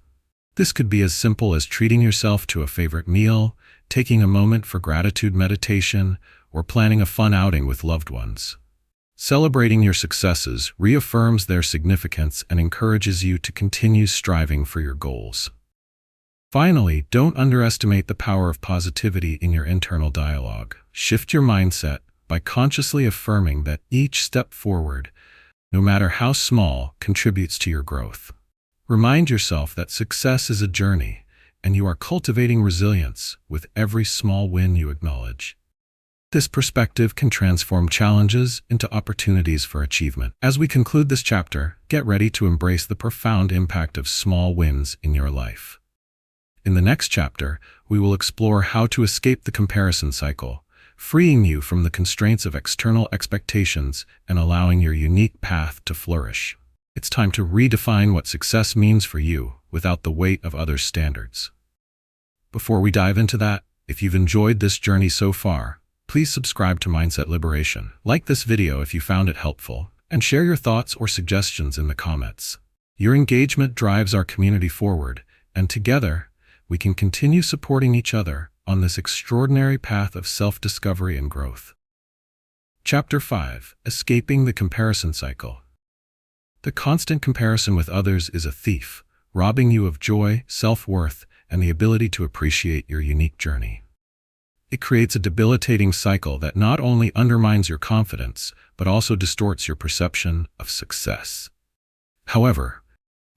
[SPEAKER 1] This could be as simple as treating yourself to a favorite meal, taking a moment for gratitude meditation, or planning a fun outing with loved ones. Celebrating your successes reaffirms their significance and encourages you to continue striving for your goals. Finally, don't underestimate the power of positivity in your internal dialogue. Shift your mindset by consciously affirming that each step forward, no matter how small, contributes to your growth. Remind yourself that success is a journey, and you are cultivating resilience with every small win you acknowledge. This perspective can transform challenges into opportunities for achievement. As we conclude this chapter, get ready to embrace the profound impact of small wins in your life. In the next chapter, we will explore how to escape the comparison cycle, freeing you from the constraints of external expectations and allowing your unique path to flourish. It's time to redefine what success means for you without the weight of others' standards. Before we dive into that, if you've enjoyed this journey so far, please subscribe to Mindset Liberation. Like this video if you found it helpful, and share your thoughts or suggestions in the comments. Your engagement drives our community forward, and together, we can continue supporting each other on this extraordinary path of self-discovery and growth. Chapter 5: Escaping the Comparison Cycle. The constant comparison with others is a thief, robbing you of joy, self-worth, and the ability to appreciate your unique journey. It creates a debilitating cycle that not only undermines your confidence, but also distorts your perception of success. However,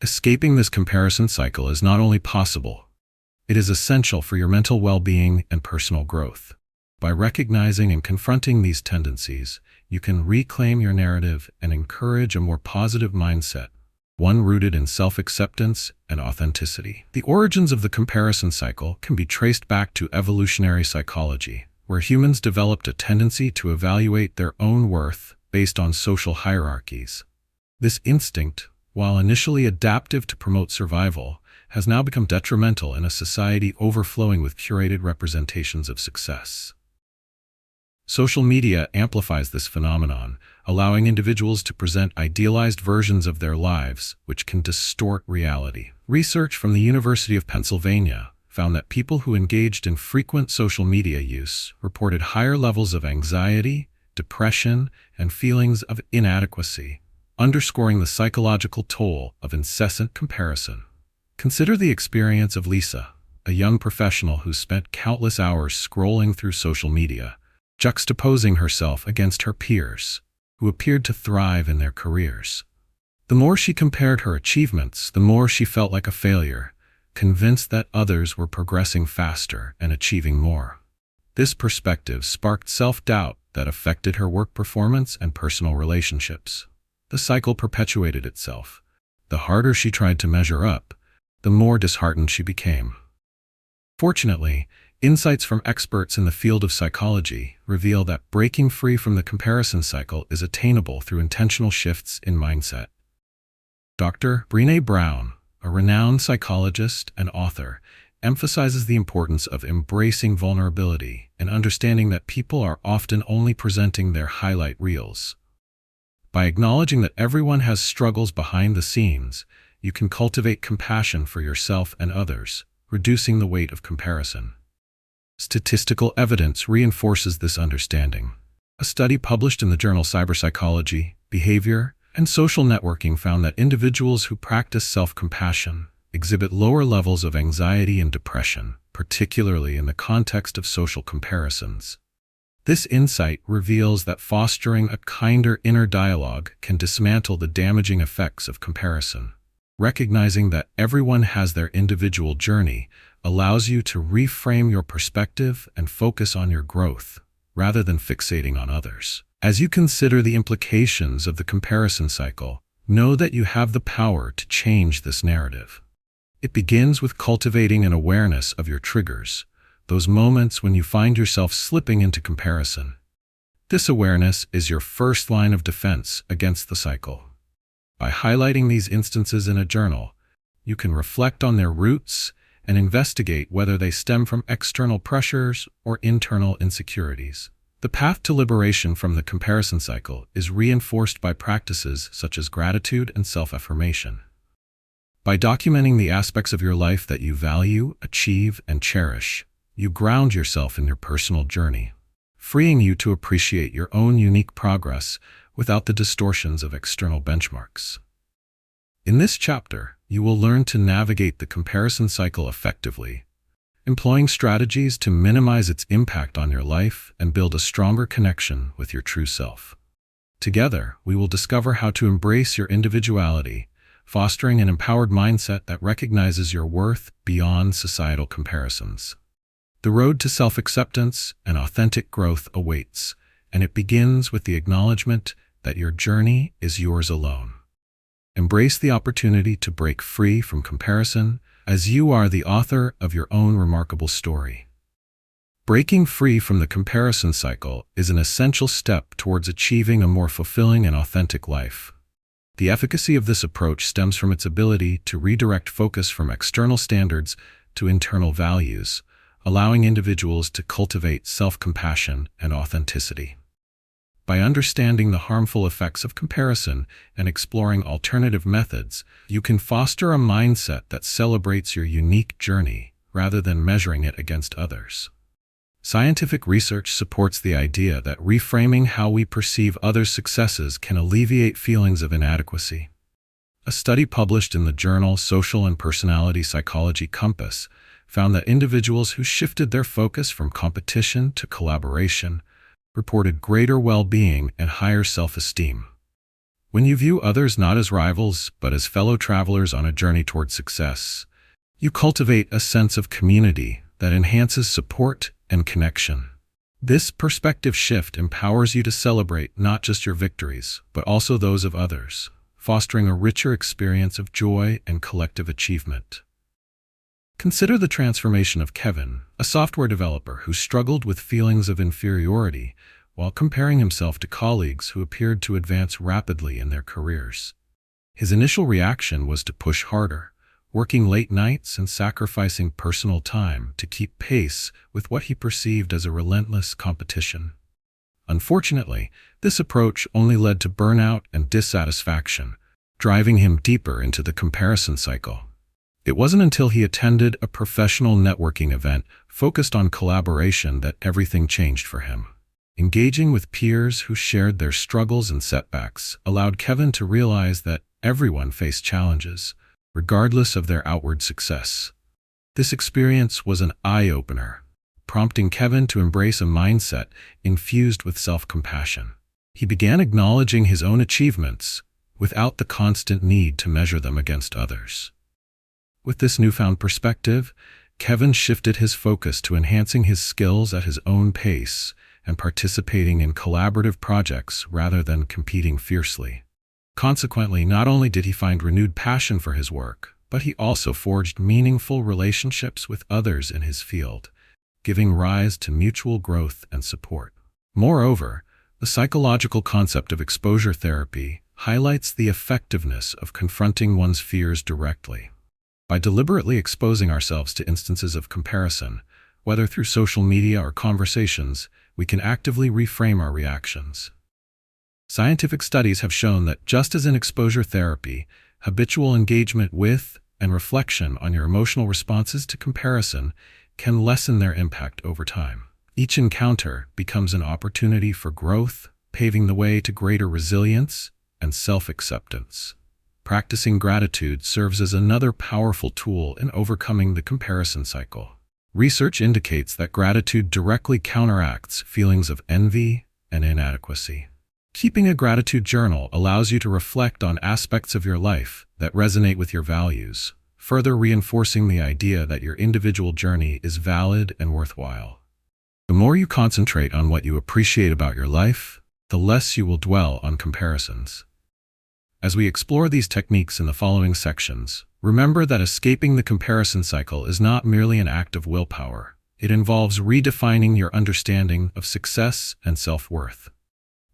[SPEAKER 1] escaping this comparison cycle is not only possible, it is essential for your mental well-being and personal growth. By recognizing and confronting these tendencies, you can reclaim your narrative and encourage a more positive mindset, one rooted in self-acceptance and authenticity. The origins of the comparison cycle can be traced back to evolutionary psychology, where humans developed a tendency to evaluate their own worth based on social hierarchies. This instinct, while initially adaptive to promote survival, has now become detrimental in a society overflowing with curated representations of success. Social media amplifies this phenomenon, allowing individuals to present idealized versions of their lives, which can distort reality. Research from the University of Pennsylvania found that people who engaged in frequent social media use reported higher levels of anxiety, depression, and feelings of inadequacy, underscoring the psychological toll of incessant comparison. Consider the experience of Lisa, a young professional who spent countless hours scrolling through social media, juxtaposing herself against her peers, who appeared to thrive in their careers. The more she compared her achievements, the more she felt like a failure, convinced that others were progressing faster and achieving more. This perspective sparked self-doubt that affected her work performance and personal relationships. The cycle perpetuated itself. The harder she tried to measure up, the more disheartened she became. Fortunately, insights from experts in the field of psychology reveal that breaking free from the comparison cycle is attainable through intentional shifts in mindset. Dr. Brené Brown, a renowned psychologist and author, emphasizes the importance of embracing vulnerability and understanding that people are often only presenting their highlight reels. By acknowledging that everyone has struggles behind the scenes, you can cultivate compassion for yourself and others, reducing the weight of comparison. Statistical evidence reinforces this understanding. A study published in the journal Cyberpsychology, Behavior, and Social Networking found that individuals who practice self-compassion exhibit lower levels of anxiety and depression, particularly in the context of social comparisons. This insight reveals that fostering a kinder inner dialogue can dismantle the damaging effects of comparison. Recognizing that everyone has their individual journey allows you to reframe your perspective and focus on your growth, rather than fixating on others. As you consider the implications of the comparison cycle, know that you have the power to change this narrative. It begins with cultivating an awareness of your triggers, those moments when you find yourself slipping into comparison. This awareness is your first line of defense against the cycle. By highlighting these instances in a journal, you can reflect on their roots and investigate whether they stem from external pressures or internal insecurities. The path to liberation from the comparison cycle is reinforced by practices such as gratitude and self-affirmation. By documenting the aspects of your life that you value, achieve, and cherish, you ground yourself in your personal journey, freeing you to appreciate your own unique progress without the distortions of external benchmarks. In this chapter, you will learn to navigate the comparison cycle effectively, employing strategies to minimize its impact on your life and build a stronger connection with your true self. Together, we will discover how to embrace your individuality, fostering an empowered mindset that recognizes your worth beyond societal comparisons. The road to self-acceptance and authentic growth awaits, and it begins with the acknowledgement that your journey is yours alone. Embrace the opportunity to break free from comparison, as you are the author of your own remarkable story. Breaking free from the comparison cycle is an essential step towards achieving a more fulfilling and authentic life. The efficacy of this approach stems from its ability to redirect focus from external standards to internal values, allowing individuals to cultivate self-compassion and authenticity. By understanding the harmful effects of comparison and exploring alternative methods, you can foster a mindset that celebrates your unique journey rather than measuring it against others. Scientific research supports the idea that reframing how we perceive others' successes can alleviate feelings of inadequacy. A study published in the journal Social and Personality Psychology Compass found that individuals who shifted their focus from competition to collaboration reported greater well-being and higher self-esteem. When you view others not as rivals, but as fellow travelers on a journey toward success, you cultivate a sense of community that enhances support and connection. This perspective shift empowers you to celebrate not just your victories, but also those of others, fostering a richer experience of joy and collective achievement. Consider the transformation of Kevin, a software developer who struggled with feelings of inferiority while comparing himself to colleagues who appeared to advance rapidly in their careers. His initial reaction was to push harder, working late nights and sacrificing personal time to keep pace with what he perceived as a relentless competition. Unfortunately, this approach only led to burnout and dissatisfaction, driving him deeper into the comparison cycle. It wasn't until he attended a professional networking event focused on collaboration that everything changed for him. Engaging with peers who shared their struggles and setbacks allowed Kevin to realize that everyone faced challenges, regardless of their outward success. This experience was an eye-opener, prompting Kevin to embrace a mindset infused with self-compassion. He began acknowledging his own achievements without the constant need to measure them against others. With this newfound perspective, Kevin shifted his focus to enhancing his skills at his own pace and participating in collaborative projects rather than competing fiercely. Consequently, not only did he find renewed passion for his work, but he also forged meaningful relationships with others in his field, giving rise to mutual growth and support. Moreover, the psychological concept of exposure therapy highlights the effectiveness of confronting one's fears directly. By deliberately exposing ourselves to instances of comparison, whether through social media or conversations, we can actively reframe our reactions. Scientific studies have shown that just as in exposure therapy, habitual engagement with and reflection on your emotional responses to comparison can lessen their impact over time. Each encounter becomes an opportunity for growth, paving the way to greater resilience and self-acceptance. Practicing gratitude serves as another powerful tool in overcoming the comparison cycle. Research indicates that gratitude directly counteracts feelings of envy and inadequacy. Keeping a gratitude journal allows you to reflect on aspects of your life that resonate with your values, further reinforcing the idea that your individual journey is valid and worthwhile. The more you concentrate on what you appreciate about your life, the less you will dwell on comparisons. As we explore these techniques in the following sections, remember that escaping the comparison cycle is not merely an act of willpower. It involves redefining your understanding of success and self-worth.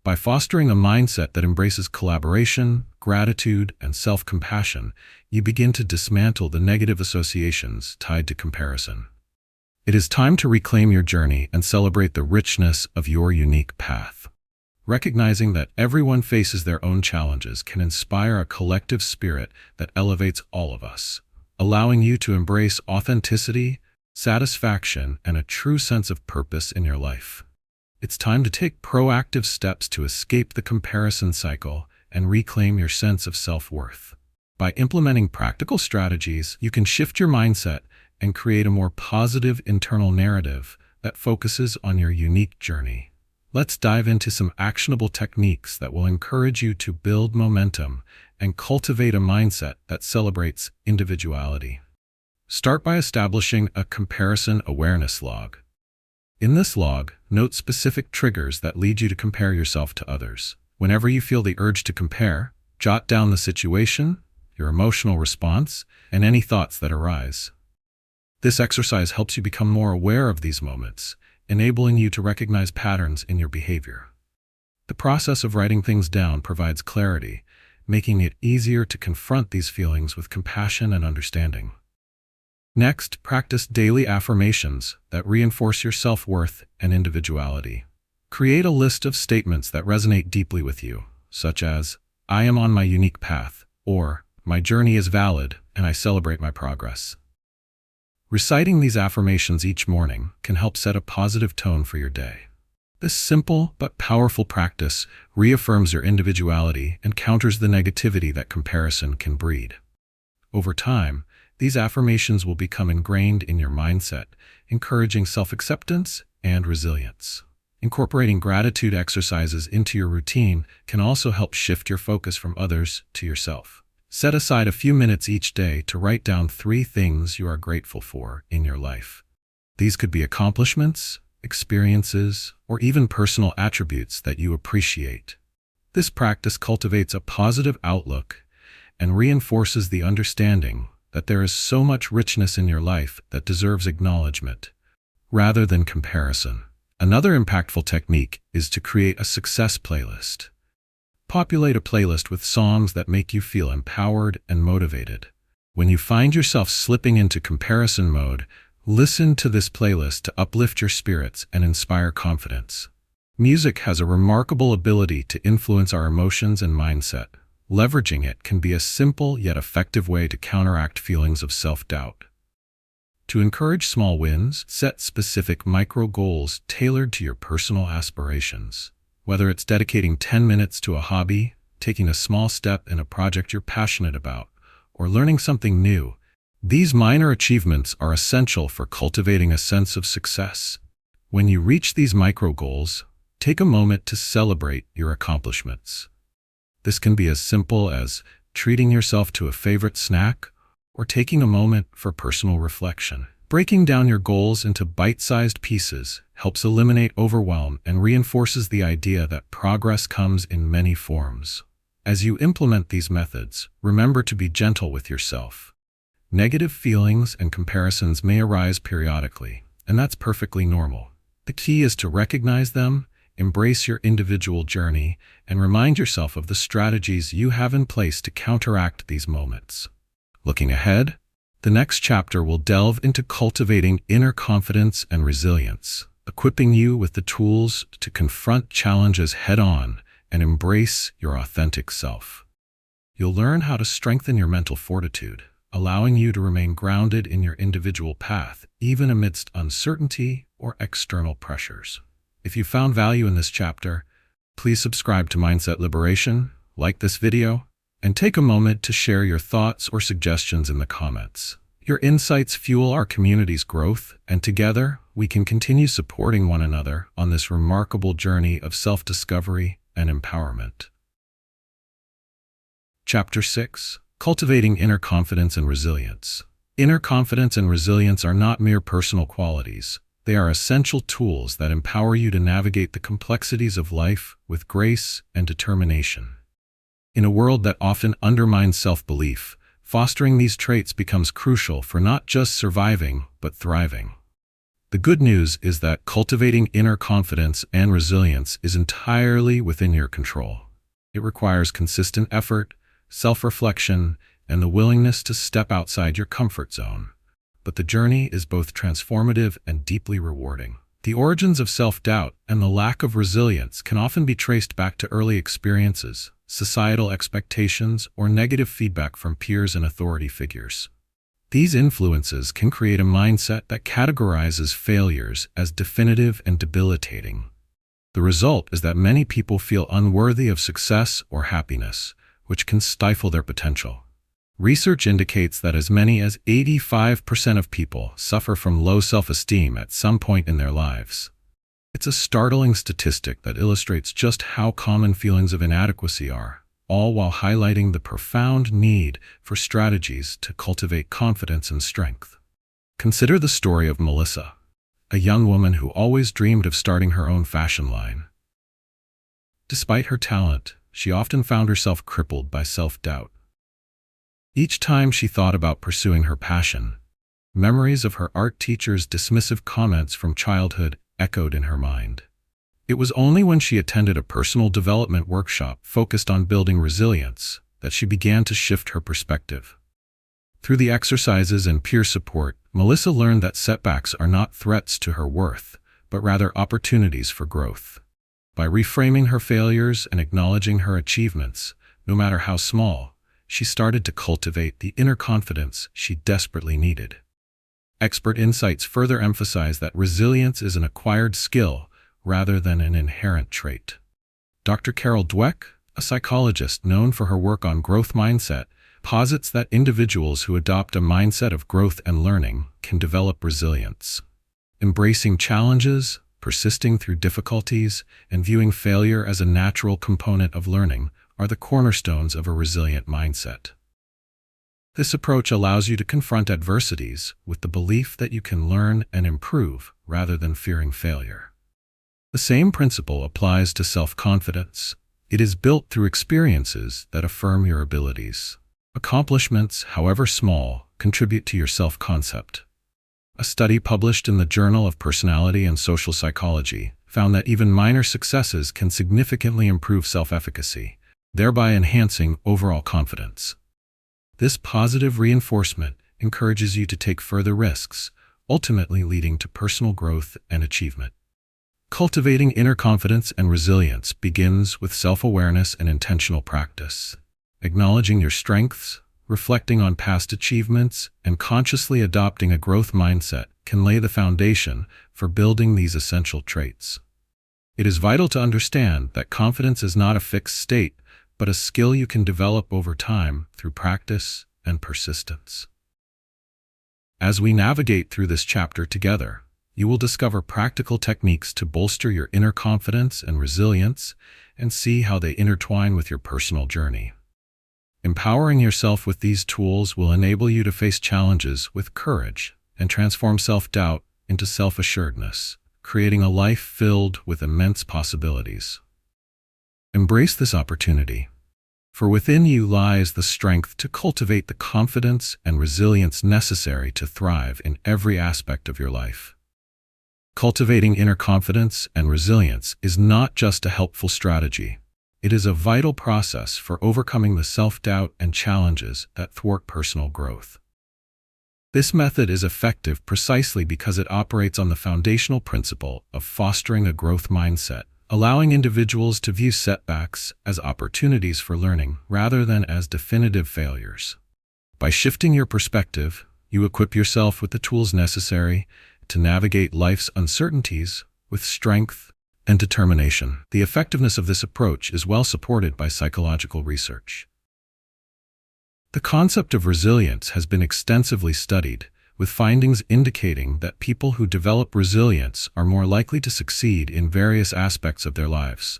[SPEAKER 1] By fostering a mindset that embraces collaboration, gratitude, and self-compassion, you begin to dismantle the negative associations tied to comparison. It is time to reclaim your journey and celebrate the richness of your unique path. Recognizing that everyone faces their own challenges can inspire a collective spirit that elevates all of us, allowing you to embrace authenticity, satisfaction, and a true sense of purpose in your life. It's time to take proactive steps to escape the comparison cycle and reclaim your sense of self-worth. By implementing practical strategies, you can shift your mindset and create a more positive internal narrative that focuses on your unique journey. Let's dive into some actionable techniques that will encourage you to build momentum and cultivate a mindset that celebrates individuality. Start by establishing a comparison awareness log. In this log, note specific triggers that lead you to compare yourself to others. Whenever you feel the urge to compare, jot down the situation, your emotional response, and any thoughts that arise. This exercise helps you become more aware of these moments, enabling you to recognize patterns in your behavior. The process of writing things down provides clarity, making it easier to confront these feelings with compassion and understanding. Next, practice daily affirmations that reinforce your self-worth and individuality. Create a list of statements that resonate deeply with you, such as, "I am on my unique path," or "My journey is valid and I celebrate my progress." Reciting these affirmations each morning can help set a positive tone for your day. This simple but powerful practice reaffirms your individuality and counters the negativity that comparison can breed. Over time, these affirmations will become ingrained in your mindset, encouraging self-acceptance and resilience. Incorporating gratitude exercises into your routine can also help shift your focus from others to yourself. Set aside a few minutes each day to write down 3 things you are grateful for in your life. These could be accomplishments, experiences, or even personal attributes that you appreciate. This practice cultivates a positive outlook and reinforces the understanding that there is so much richness in your life that deserves acknowledgement, rather than comparison. Another impactful technique is to create a success playlist. Populate a playlist with songs that make you feel empowered and motivated. When you find yourself slipping into comparison mode, listen to this playlist to uplift your spirits and inspire confidence. Music has a remarkable ability to influence our emotions and mindset. Leveraging it can be a simple yet effective way to counteract feelings of self-doubt. To encourage small wins, set specific micro-goals tailored to your personal aspirations. Whether it's dedicating 10 minutes to a hobby, taking a small step in a project you're passionate about, or learning something new, these minor achievements are essential for cultivating a sense of success. When you reach these micro-goals, take a moment to celebrate your accomplishments. This can be as simple as treating yourself to a favorite snack or taking a moment for personal reflection. Breaking down your goals into bite-sized pieces helps eliminate overwhelm and reinforces the idea that progress comes in many forms. As you implement these methods, remember to be gentle with yourself. Negative feelings and comparisons may arise periodically, and that's perfectly normal. The key is to recognize them, embrace your individual journey, and remind yourself of the strategies you have in place to counteract these moments. Looking ahead, the next chapter will delve into cultivating inner confidence and resilience, equipping you with the tools to confront challenges head-on and embrace your authentic self. You'll learn how to strengthen your mental fortitude, allowing you to remain grounded in your individual path, even amidst uncertainty or external pressures. If you found value in this chapter, please subscribe to Mindset Liberation, like this video, and take a moment to share your thoughts or suggestions in the comments. Your insights fuel our community's growth, and together, we can continue supporting one another on this remarkable journey of self-discovery and empowerment. Chapter 6: Cultivating Inner Confidence and Resilience. Inner confidence and resilience are not mere personal qualities. They are essential tools that empower you to navigate the complexities of life with grace and determination. In a world that often undermines self-belief, fostering these traits becomes crucial for not just surviving, but thriving. The good news is that cultivating inner confidence and resilience is entirely within your control. It requires consistent effort, self-reflection, and the willingness to step outside your comfort zone. But the journey is both transformative and deeply rewarding. The origins of self-doubt and the lack of resilience can often be traced back to early experiences, societal expectations, or negative feedback from peers and authority figures. These influences can create a mindset that categorizes failures as definitive and debilitating. The result is that many people feel unworthy of success or happiness, which can stifle their potential. Research indicates that as many as 85% of people suffer from low self-esteem at some point in their lives. It's a startling statistic that illustrates just how common feelings of inadequacy are, all while highlighting the profound need for strategies to cultivate confidence and strength. Consider the story of Melissa, a young woman who always dreamed of starting her own fashion line. Despite her talent, she often found herself crippled by self-doubt. Each time she thought about pursuing her passion, memories of her art teacher's dismissive comments from childhood echoed in her mind. It was only when she attended a personal development workshop focused on building resilience that she began to shift her perspective. Through the exercises and peer support, Melissa learned that setbacks are not threats to her worth, but rather opportunities for growth. By reframing her failures and acknowledging her achievements, no matter how small, she started to cultivate the inner confidence she desperately needed. Expert insights further emphasize that resilience is an acquired skill rather than an inherent trait. Dr. Carol Dweck, a psychologist known for her work on growth mindset, posits that individuals who adopt a mindset of growth and learning can develop resilience. Embracing challenges, persisting through difficulties, and viewing failure as a natural component of learning are the cornerstones of a resilient mindset. This approach allows you to confront adversities with the belief that you can learn and improve rather than fearing failure. The same principle applies to self-confidence. It is built through experiences that affirm your abilities. Accomplishments, however small, contribute to your self-concept. A study published in the Journal of Personality and Social Psychology found that even minor successes can significantly improve self-efficacy, thereby enhancing overall confidence. This positive reinforcement encourages you to take further risks, ultimately leading to personal growth and achievement. Cultivating inner confidence and resilience begins with self-awareness and intentional practice. Acknowledging your strengths, reflecting on past achievements, and consciously adopting a growth mindset can lay the foundation for building these essential traits. It is vital to understand that confidence is not a fixed state, but a skill you can develop over time through practice and persistence. As we navigate through this chapter together, you will discover practical techniques to bolster your inner confidence and resilience and see how they intertwine with your personal journey. Empowering yourself with these tools will enable you to face challenges with courage and transform self-doubt into self-assuredness, creating a life filled with immense possibilities. Embrace this opportunity, for within you lies the strength to cultivate the confidence and resilience necessary to thrive in every aspect of your life. Cultivating inner confidence and resilience is not just a helpful strategy. It is a vital process for overcoming the self-doubt and challenges that thwart personal growth. This method is effective precisely because it operates on the foundational principle of fostering a growth mindset, allowing individuals to view setbacks as opportunities for learning rather than as definitive failures. By shifting your perspective, you equip yourself with the tools necessary to navigate life's uncertainties with strength and determination. The effectiveness of this approach is well supported by psychological research. The concept of resilience has been extensively studied, with findings indicating that people who develop resilience are more likely to succeed in various aspects of their lives.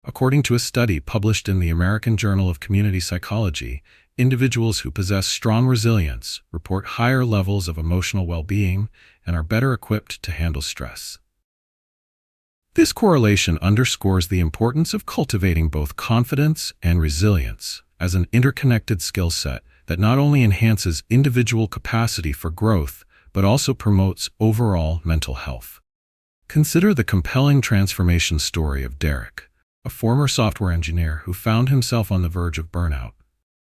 [SPEAKER 1] According to a study published in the American Journal of Community Psychology, individuals who possess strong resilience report higher levels of emotional well-being and are better equipped to handle stress. This correlation underscores the importance of cultivating both confidence and resilience as an interconnected skill set that not only enhances individual capacity for growth, but also promotes overall mental health. Consider the compelling transformation story of Derek, a former software engineer who found himself on the verge of burnout.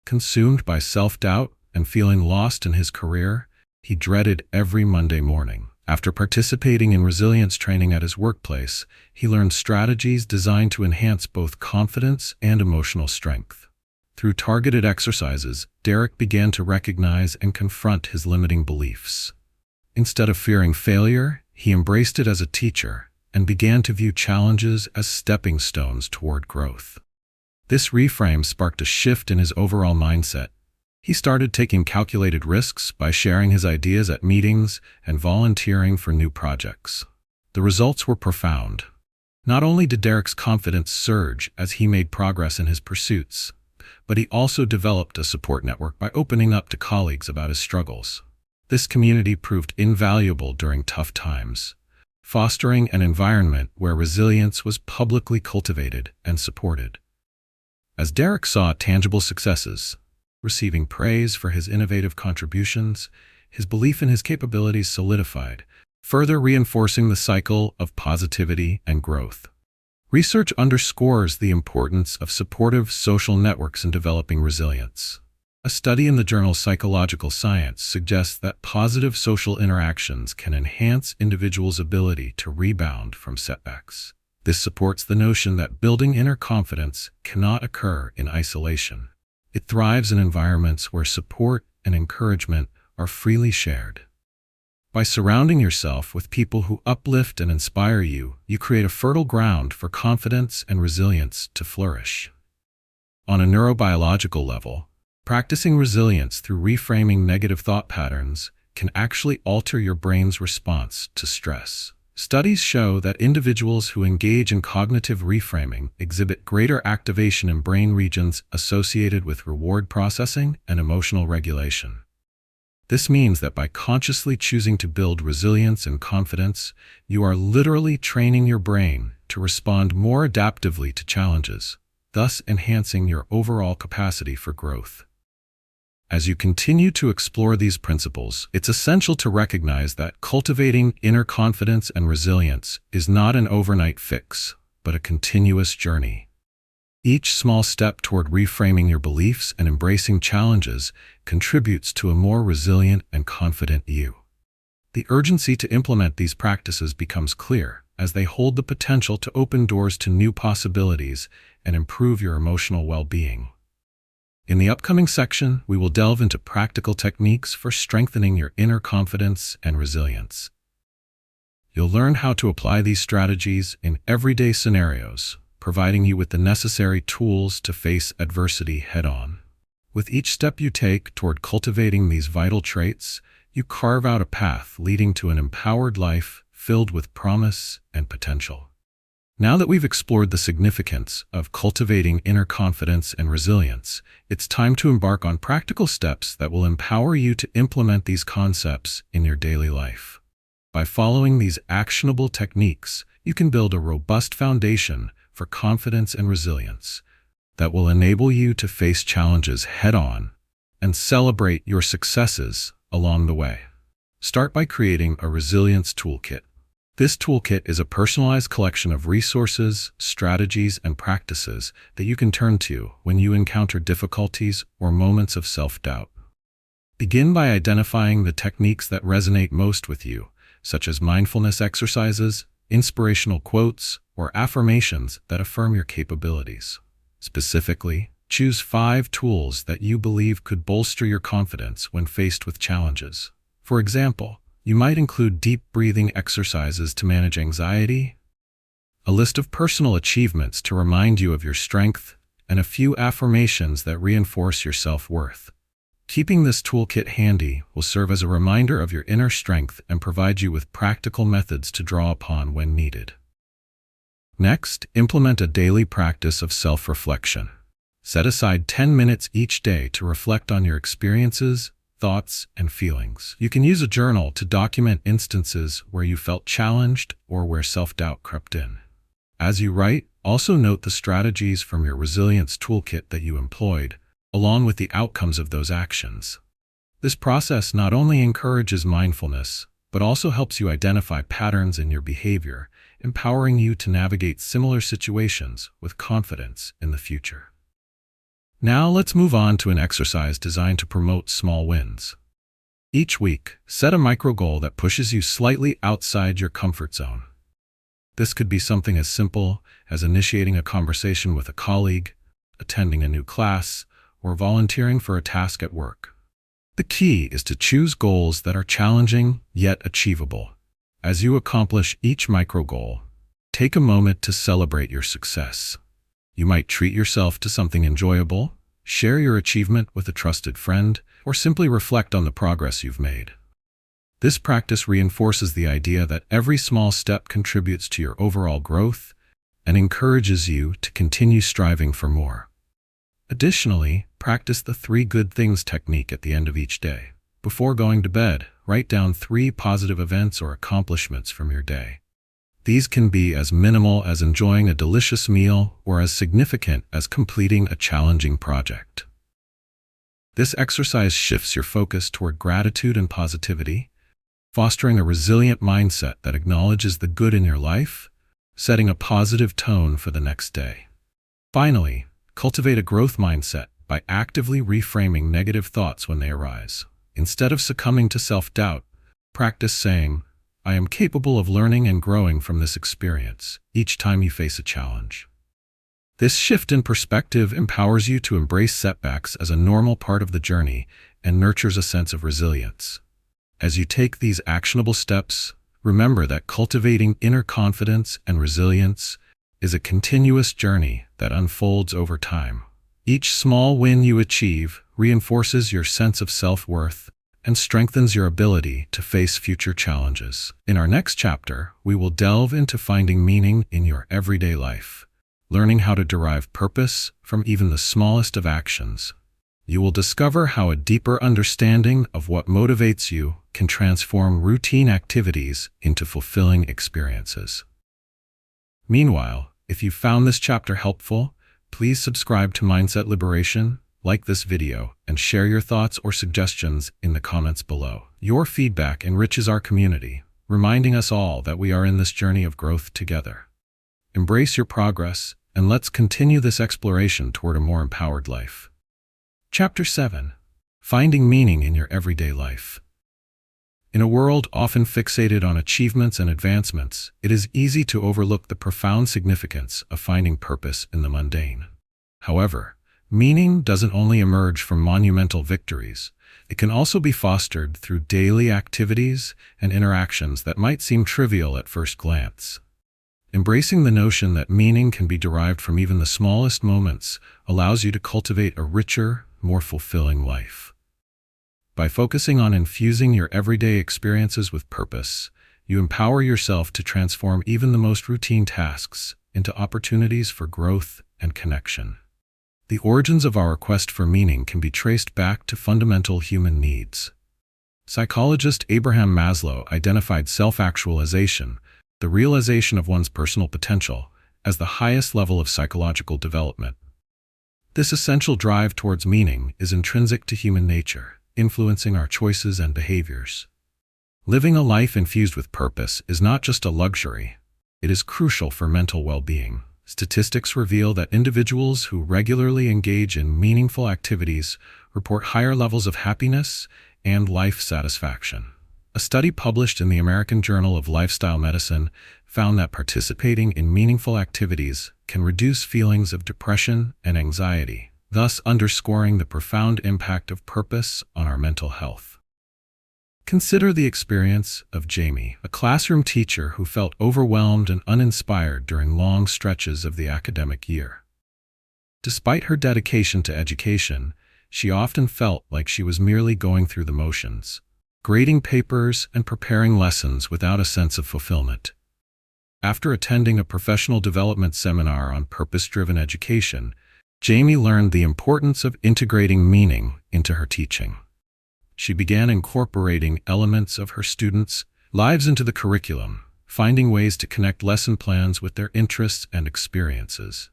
[SPEAKER 1] Consumed by self-doubt and feeling lost in his career, he dreaded every Monday morning. After participating in resilience training at his workplace, he learned strategies designed to enhance both confidence and emotional strength. Through targeted exercises, Derek began to recognize and confront his limiting beliefs. Instead of fearing failure, he embraced it as a teacher and began to view challenges as stepping stones toward growth. This reframe sparked a shift in his overall mindset. He started taking calculated risks by sharing his ideas at meetings and volunteering for new projects. The results were profound. Not only did Derek's confidence surge as he made progress in his pursuits, but he also developed a support network by opening up to colleagues about his struggles. This community proved invaluable during tough times, fostering an environment where resilience was publicly cultivated and supported. As Derek saw tangible successes, receiving praise for his innovative contributions, his belief in his capabilities solidified, further reinforcing the cycle of positivity and growth. Research underscores the importance of supportive social networks in developing resilience. A study in the journal Psychological Science suggests that positive social interactions can enhance individuals' ability to rebound from setbacks. This supports the notion that building inner confidence cannot occur in isolation. It thrives in environments where support and encouragement are freely shared. By surrounding yourself with people who uplift and inspire you, you create a fertile ground for confidence and resilience to flourish. On a neurobiological level, practicing resilience through reframing negative thought patterns can actually alter your brain's response to stress. Studies show that individuals who engage in cognitive reframing exhibit greater activation in brain regions associated with reward processing and emotional regulation. This means that by consciously choosing to build resilience and confidence, you are literally training your brain to respond more adaptively to challenges, thus enhancing your overall capacity for growth. As you continue to explore these principles, it's essential to recognize that cultivating inner confidence and resilience is not an overnight fix, but a continuous journey. Each small step toward reframing your beliefs and embracing challenges contributes to a more resilient and confident you. The urgency to implement these practices becomes clear as they hold the potential to open doors to new possibilities and improve your emotional well-being. In the upcoming section, we will delve into practical techniques for strengthening your inner confidence and resilience. You'll learn how to apply these strategies in everyday scenarios, providing you with the necessary tools to face adversity head-on. With each step you take toward cultivating these vital traits, you carve out a path leading to an empowered life filled with promise and potential. Now that we've explored the significance of cultivating inner confidence and resilience, it's time to embark on practical steps that will empower you to implement these concepts in your daily life. By following these actionable techniques, you can build a robust foundation for confidence and resilience that will enable you to face challenges head-on and celebrate your successes along the way. Start by creating a resilience toolkit. This toolkit is a personalized collection of resources, strategies, and practices that you can turn to when you encounter difficulties or moments of self-doubt. Begin by identifying the techniques that resonate most with you, such as mindfulness exercises, inspirational quotes, or affirmations that affirm your capabilities. Specifically, choose 5 tools that you believe could bolster your confidence when faced with challenges. For example, you might include deep breathing exercises to manage anxiety, a list of personal achievements to remind you of your strength, and a few affirmations that reinforce your self-worth. Keeping this toolkit handy will serve as a reminder of your inner strength and provide you with practical methods to draw upon when needed. Next, implement a daily practice of self-reflection. Set aside 10 minutes each day to reflect on your experiences, thoughts, and feelings. You can use a journal to document instances where you felt challenged or where self-doubt crept in. As you write, also note the strategies from your resilience toolkit that you employed, along with the outcomes of those actions. This process not only encourages mindfulness, but also helps you identify patterns in your behavior, empowering you to navigate similar situations with confidence in the future. Now let's move on to an exercise designed to promote small wins. Each week, set a micro goal that pushes you slightly outside your comfort zone. This could be something as simple as initiating a conversation with a colleague, attending a new class, or volunteering for a task at work. The key is to choose goals that are challenging yet achievable. As you accomplish each micro goal, take a moment to celebrate your success. You might treat yourself to something enjoyable, share your achievement with a trusted friend, or simply reflect on the progress you've made. This practice reinforces the idea that every small step contributes to your overall growth and encourages you to continue striving for more. Additionally, practice the 3 good things technique at the end of each day. Before going to bed, write down 3 positive events or accomplishments from your day. These can be as minimal as enjoying a delicious meal or as significant as completing a challenging project. This exercise shifts your focus toward gratitude and positivity, fostering a resilient mindset that acknowledges the good in your life, setting a positive tone for the next day. Finally, cultivate a growth mindset by actively reframing negative thoughts when they arise. Instead of succumbing to self-doubt, practice saying, "I am capable of learning and growing from this experience," each time you face a challenge. This shift in perspective empowers you to embrace setbacks as a normal part of the journey and nurtures a sense of resilience. As you take these actionable steps, remember that cultivating inner confidence and resilience is a continuous journey that unfolds over time. Each small win you achieve reinforces your sense of self-worth and strengthens your ability to face future challenges. In our next chapter, we will delve into finding meaning in your everyday life, learning how to derive purpose from even the smallest of actions. You will discover how a deeper understanding of what motivates you can transform routine activities into fulfilling experiences. Meanwhile, if you found this chapter helpful, please subscribe to Mindset Liberation, like this video, and share your thoughts or suggestions in the comments below. Your feedback enriches our community, reminding us all that we are in this journey of growth together. Embrace your progress, and let's continue this exploration toward a more empowered life. Chapter 7. Finding Meaning in Your Everyday Life. In a world often fixated on achievements and advancements, it is easy to overlook the profound significance of finding purpose in the mundane. However, meaning doesn't only emerge from monumental victories. It can also be fostered through daily activities and interactions that might seem trivial at first glance. Embracing the notion that meaning can be derived from even the smallest moments allows you to cultivate a richer, more fulfilling life. By focusing on infusing your everyday experiences with purpose, you empower yourself to transform even the most routine tasks into opportunities for growth and connection. The origins of our quest for meaning can be traced back to fundamental human needs. Psychologist Abraham Maslow identified self-actualization, the realization of one's personal potential, as the highest level of psychological development. This essential drive towards meaning is intrinsic to human nature, influencing our choices and behaviors. Living a life infused with purpose is not just a luxury, it is crucial for mental well-being. Statistics reveal that individuals who regularly engage in meaningful activities report higher levels of happiness and life satisfaction. A study published in the American Journal of Lifestyle Medicine found that participating in meaningful activities can reduce feelings of depression and anxiety, thus underscoring the profound impact of purpose on our mental health. Consider the experience of Jamie, a classroom teacher who felt overwhelmed and uninspired during long stretches of the academic year. Despite her dedication to education, she often felt like she was merely going through the motions, grading papers and preparing lessons without a sense of fulfillment. After attending a professional development seminar on purpose-driven education, Jamie learned the importance of integrating meaning into her teaching. She began incorporating elements of her students' lives into the curriculum, finding ways to connect lesson plans with their interests and experiences.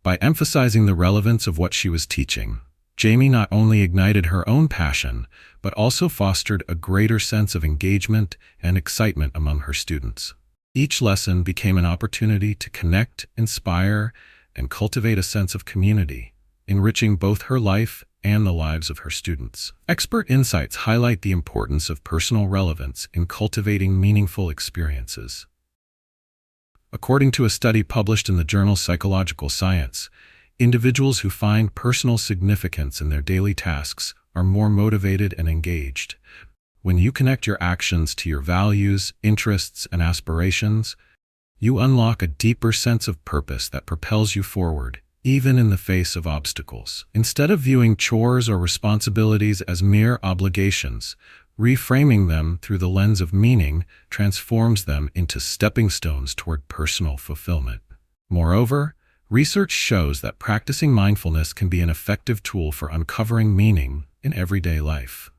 [SPEAKER 1] By emphasizing the relevance of what she was teaching, Jamie not only ignited her own passion, but also fostered a greater sense of engagement and excitement among her students. Each lesson became an opportunity to connect, inspire, and cultivate a sense of community, enriching both her life and the lives of her students. Expert insights highlight the importance of personal relevance in cultivating meaningful experiences. According to a study published in the journal Psychological Science, individuals who find personal significance in their daily tasks are more motivated and engaged. When you connect your actions to your values, interests, and aspirations, you unlock a deeper sense of purpose that propels you forward, even in the face of obstacles. Instead of viewing chores or responsibilities as mere obligations, reframing them through the lens of meaning transforms them into stepping stones toward personal fulfillment. Moreover, research shows that practicing mindfulness can be an effective tool for uncovering meaning in everyday life.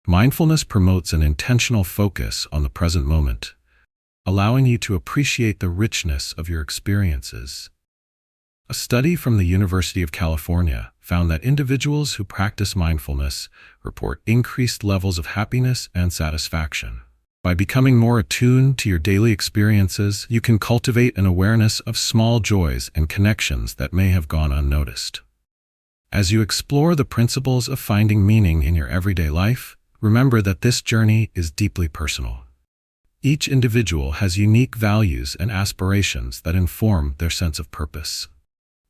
[SPEAKER 1] Mindfulness promotes an intentional focus on the present moment, allowing you to appreciate the richness of your experiences. A study from the University of California found that individuals who practice mindfulness report increased levels of happiness and satisfaction. By becoming more attuned to your daily experiences, you can cultivate an awareness of small joys and connections that may have gone unnoticed. As you explore the principles of finding meaning in your everyday life, remember that this journey is deeply personal. Each individual has unique values and aspirations that inform their sense of purpose.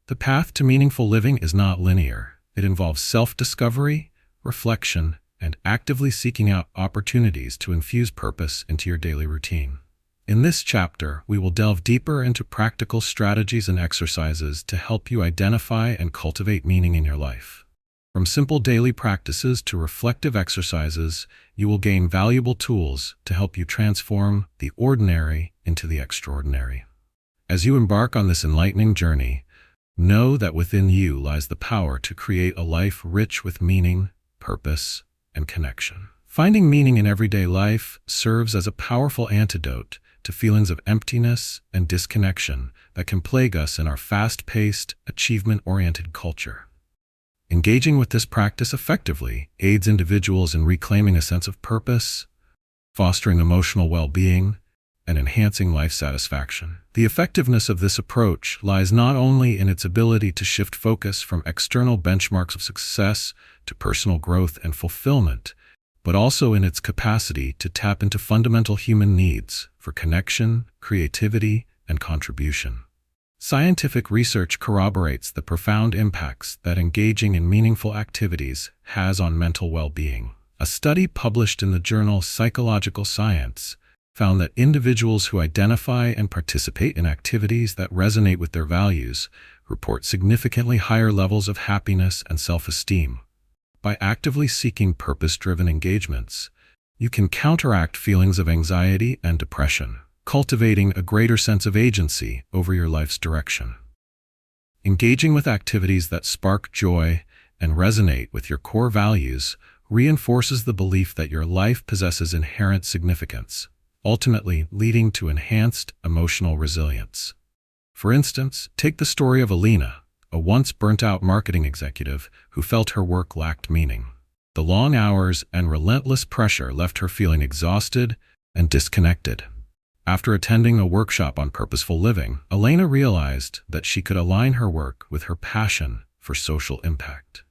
[SPEAKER 1] The path to meaningful living is not linear. It involves self-discovery, reflection, and actively seeking out opportunities to infuse purpose into your daily routine. In this chapter, we will delve deeper into practical strategies and exercises to help you identify and cultivate meaning in your life. From simple daily practices to reflective exercises, you will gain valuable tools to help you transform the ordinary into the extraordinary. As you embark on this enlightening journey, know that within you lies the power to create a life rich with meaning, purpose, and connection. Finding meaning in everyday life serves as a powerful antidote to feelings of emptiness and disconnection that can plague us in our fast-paced, achievement-oriented culture. Engaging with this practice effectively aids individuals in reclaiming a sense of purpose, fostering emotional well-being, and enhancing life satisfaction. The effectiveness of this approach lies not only in its ability to shift focus from external benchmarks of success to personal growth and fulfillment, but also in its capacity to tap into fundamental human needs for connection, creativity, and contribution. Scientific research corroborates the profound impacts that engaging in meaningful activities has on mental well-being. A study published in the journal Psychological Science found that individuals who identify and participate in activities that resonate with their values report significantly higher levels of happiness and self-esteem. By actively seeking purpose-driven engagements, you can counteract feelings of anxiety and depression, cultivating a greater sense of agency over your life's direction. Engaging with activities that spark joy and resonate with your core values reinforces the belief that your life possesses inherent significance, ultimately leading to enhanced emotional resilience. For instance, take the story of Alina, a once burnt-out marketing executive who felt her work lacked meaning. The long hours and relentless pressure left her feeling exhausted and disconnected. After attending a workshop on purposeful living, Alina realized that she could align her work with her passion for social impact.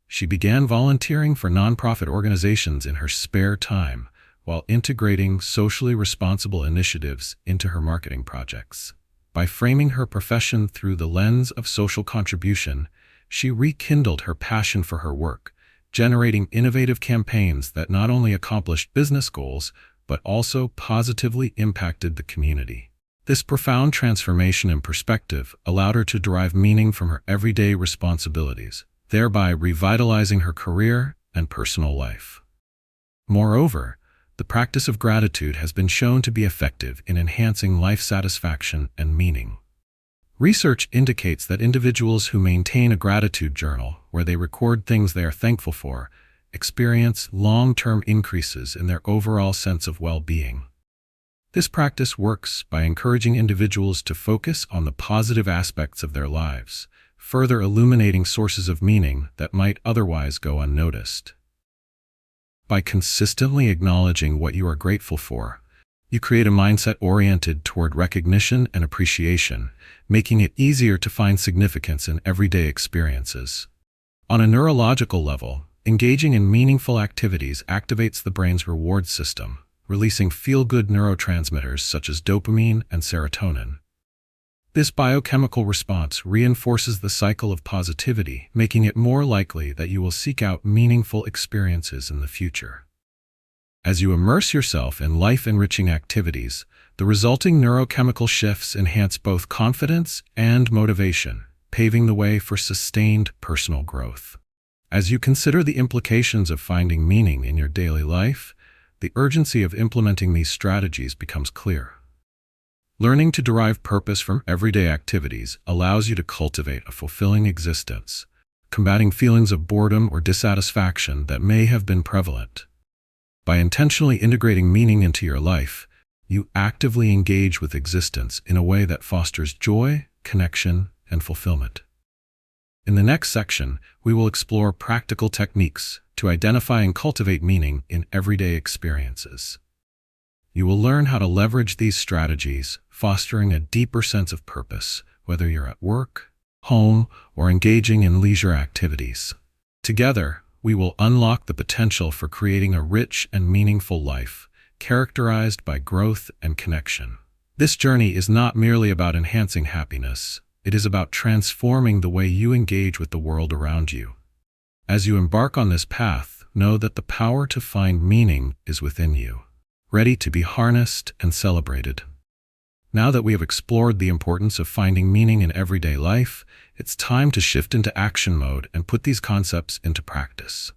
[SPEAKER 1] She began volunteering for nonprofit organizations in her spare time while integrating socially responsible initiatives into her marketing projects. By framing her profession through the lens of social contribution, she rekindled her passion for her work, generating innovative campaigns that not only accomplished business goals, but also positively impacted the community. This profound transformation in perspective allowed her to derive meaning from her everyday responsibilities, thereby revitalizing her career and personal life. Moreover, the practice of gratitude has been shown to be effective in enhancing life satisfaction and meaning. Research indicates that individuals who maintain a gratitude journal, where they record things they are thankful for, experience long-term increases in their overall sense of well-being. This practice works by encouraging individuals to focus on the positive aspects of their lives, further illuminating sources of meaning that might otherwise go unnoticed. By consistently acknowledging what you are grateful for, you create a mindset oriented toward recognition and appreciation, making it easier to find significance in everyday experiences. On a neurological level, engaging in meaningful activities activates the brain's reward system, releasing feel-good neurotransmitters such as dopamine and serotonin. This biochemical response reinforces the cycle of positivity, making it more likely that you will seek out meaningful experiences in the future. As you immerse yourself in life-enriching activities, the resulting neurochemical shifts enhance both confidence and motivation, paving the way for sustained personal growth. As you consider the implications of finding meaning in your daily life, the urgency of implementing these strategies becomes clear. Learning to derive purpose from everyday activities allows you to cultivate a fulfilling existence, combating feelings of boredom or dissatisfaction that may have been prevalent. By intentionally integrating meaning into your life, you actively engage with existence in a way that fosters joy, connection, and fulfillment. In the next section, we will explore practical techniques to identify and cultivate meaning in everyday experiences. You will learn how to leverage these strategies, fostering a deeper sense of purpose, whether you're at work, home, or engaging in leisure activities. Together, we will unlock the potential for creating a rich and meaningful life, characterized by growth and connection. This journey is not merely about enhancing happiness, it is about transforming the way you engage with the world around you. As you embark on this path, know that the power to find meaning is within you, ready to be harnessed and celebrated. Now that we have explored the importance of finding meaning in everyday life, it's time to shift into action mode and put these concepts into practice.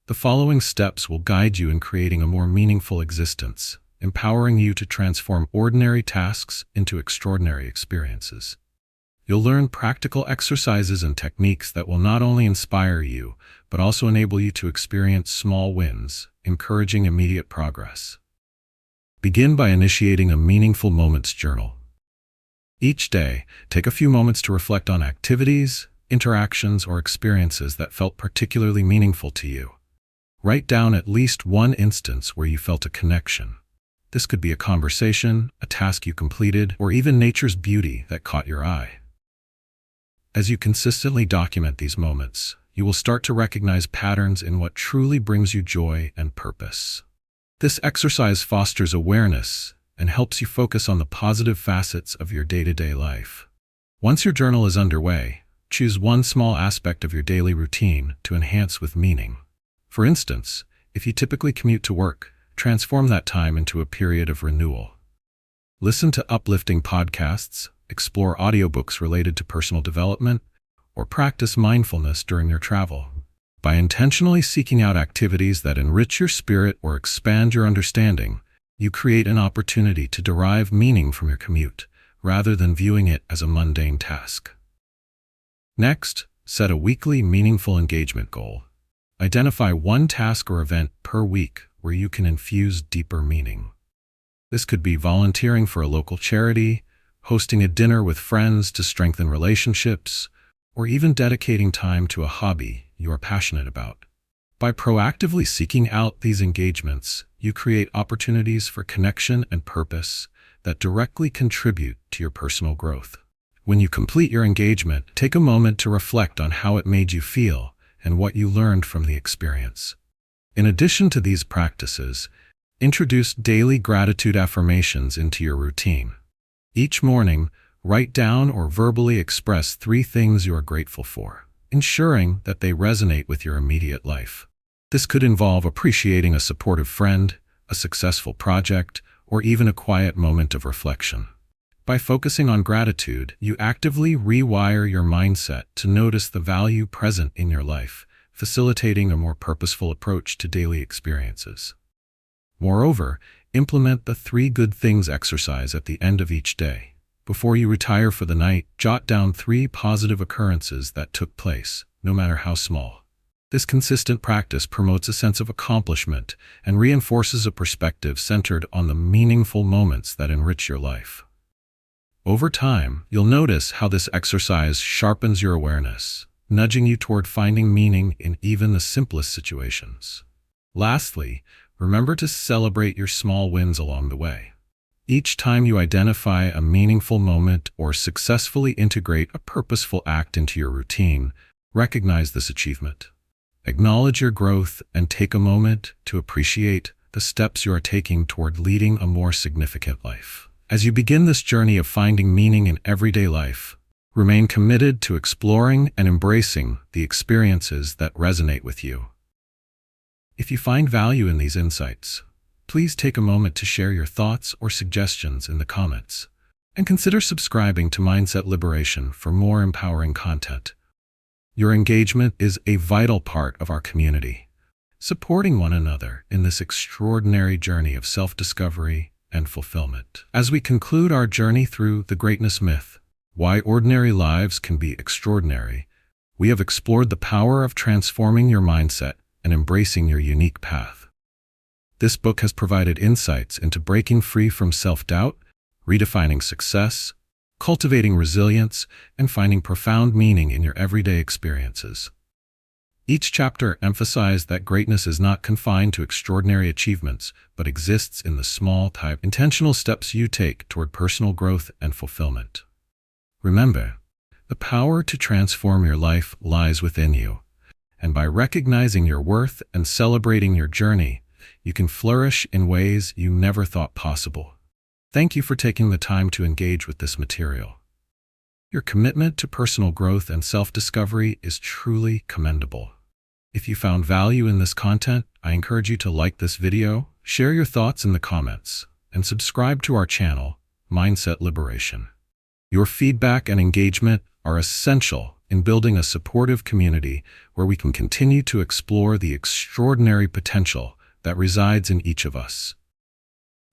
[SPEAKER 1] The following steps will guide you in creating a more meaningful existence, empowering you to transform ordinary tasks into extraordinary experiences. You'll learn practical exercises and techniques that will not only inspire you, but also enable you to experience small wins, encouraging immediate progress. Begin by initiating a meaningful moments journal. Each day, take a few moments to reflect on activities, interactions, or experiences that felt particularly meaningful to you. Write down at least one instance where you felt a connection. This could be a conversation, a task you completed, or even nature's beauty that caught your eye. As you consistently document these moments, you will start to recognize patterns in what truly brings you joy and purpose. This exercise fosters awareness and helps you focus on the positive facets of your day-to-day life. Once your journal is underway, choose one small aspect of your daily routine to enhance with meaning. For instance, if you typically commute to work, transform that time into a period of renewal. Listen to uplifting podcasts, explore audiobooks related to personal development, or practice mindfulness during your travel. By intentionally seeking out activities that enrich your spirit or expand your understanding, you create an opportunity to derive meaning from your commute, rather than viewing it as a mundane task. Next, set a weekly meaningful engagement goal. Identify one task or event per week where you can infuse deeper meaning. This could be volunteering for a local charity, hosting a dinner with friends to strengthen relationships, or even dedicating time to a hobby you are passionate about. By proactively seeking out these engagements, you create opportunities for connection and purpose that directly contribute to your personal growth. When you complete your engagement, take a moment to reflect on how it made you feel and what you learned from the experience. In addition to these practices, introduce daily gratitude affirmations into your routine. Each morning, write down or verbally express 3 things you are grateful for, ensuring that they resonate with your immediate life. This could involve appreciating a supportive friend, a successful project, or even a quiet moment of reflection. By focusing on gratitude, you actively rewire your mindset to notice the value present in your life, facilitating a more purposeful approach to daily experiences. Moreover, implement the 3 good things exercise at the end of each day. Before you retire for the night, jot down 3 positive occurrences that took place, no matter how small. This consistent practice promotes a sense of accomplishment and reinforces a perspective centered on the meaningful moments that enrich your life. Over time, you'll notice how this exercise sharpens your awareness, nudging you toward finding meaning in even the simplest situations. Lastly, remember to celebrate your small wins along the way. Each time you identify a meaningful moment or successfully integrate a purposeful act into your routine, recognize this achievement. Acknowledge your growth and take a moment to appreciate the steps you are taking toward leading a more significant life. As you begin this journey of finding meaning in everyday life, remain committed to exploring and embracing the experiences that resonate with you. If you find value in these insights, please take a moment to share your thoughts or suggestions in the comments, and consider subscribing to Mindset Liberation for more empowering content. Your engagement is a vital part of our community, supporting one another in this extraordinary journey of self-discovery and fulfillment. As we conclude our journey through the greatness myth, why ordinary lives can be extraordinary, we have explored the power of transforming your mindset and embracing your unique path. This book has provided insights into breaking free from self-doubt, redefining success, cultivating resilience, and finding profound meaning in your everyday experiences. Each chapter emphasized that greatness is not confined to extraordinary achievements, but exists in the small, intentional steps you take toward personal growth and fulfillment. Remember, the power to transform your life lies within you, and by recognizing your worth and celebrating your journey, you can flourish in ways you never thought possible. Thank you for taking the time to engage with this material. Your commitment to personal growth and self-discovery is truly commendable. If you found value in this content, I encourage you to like this video, share your thoughts in the comments, and subscribe to our channel, Mindset Liberation. Your feedback and engagement are essential in building a supportive community where we can continue to explore the extraordinary potential that resides in each of us.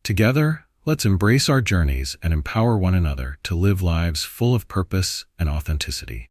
[SPEAKER 1] Together, let's embrace our journeys and empower one another to live lives full of purpose and authenticity.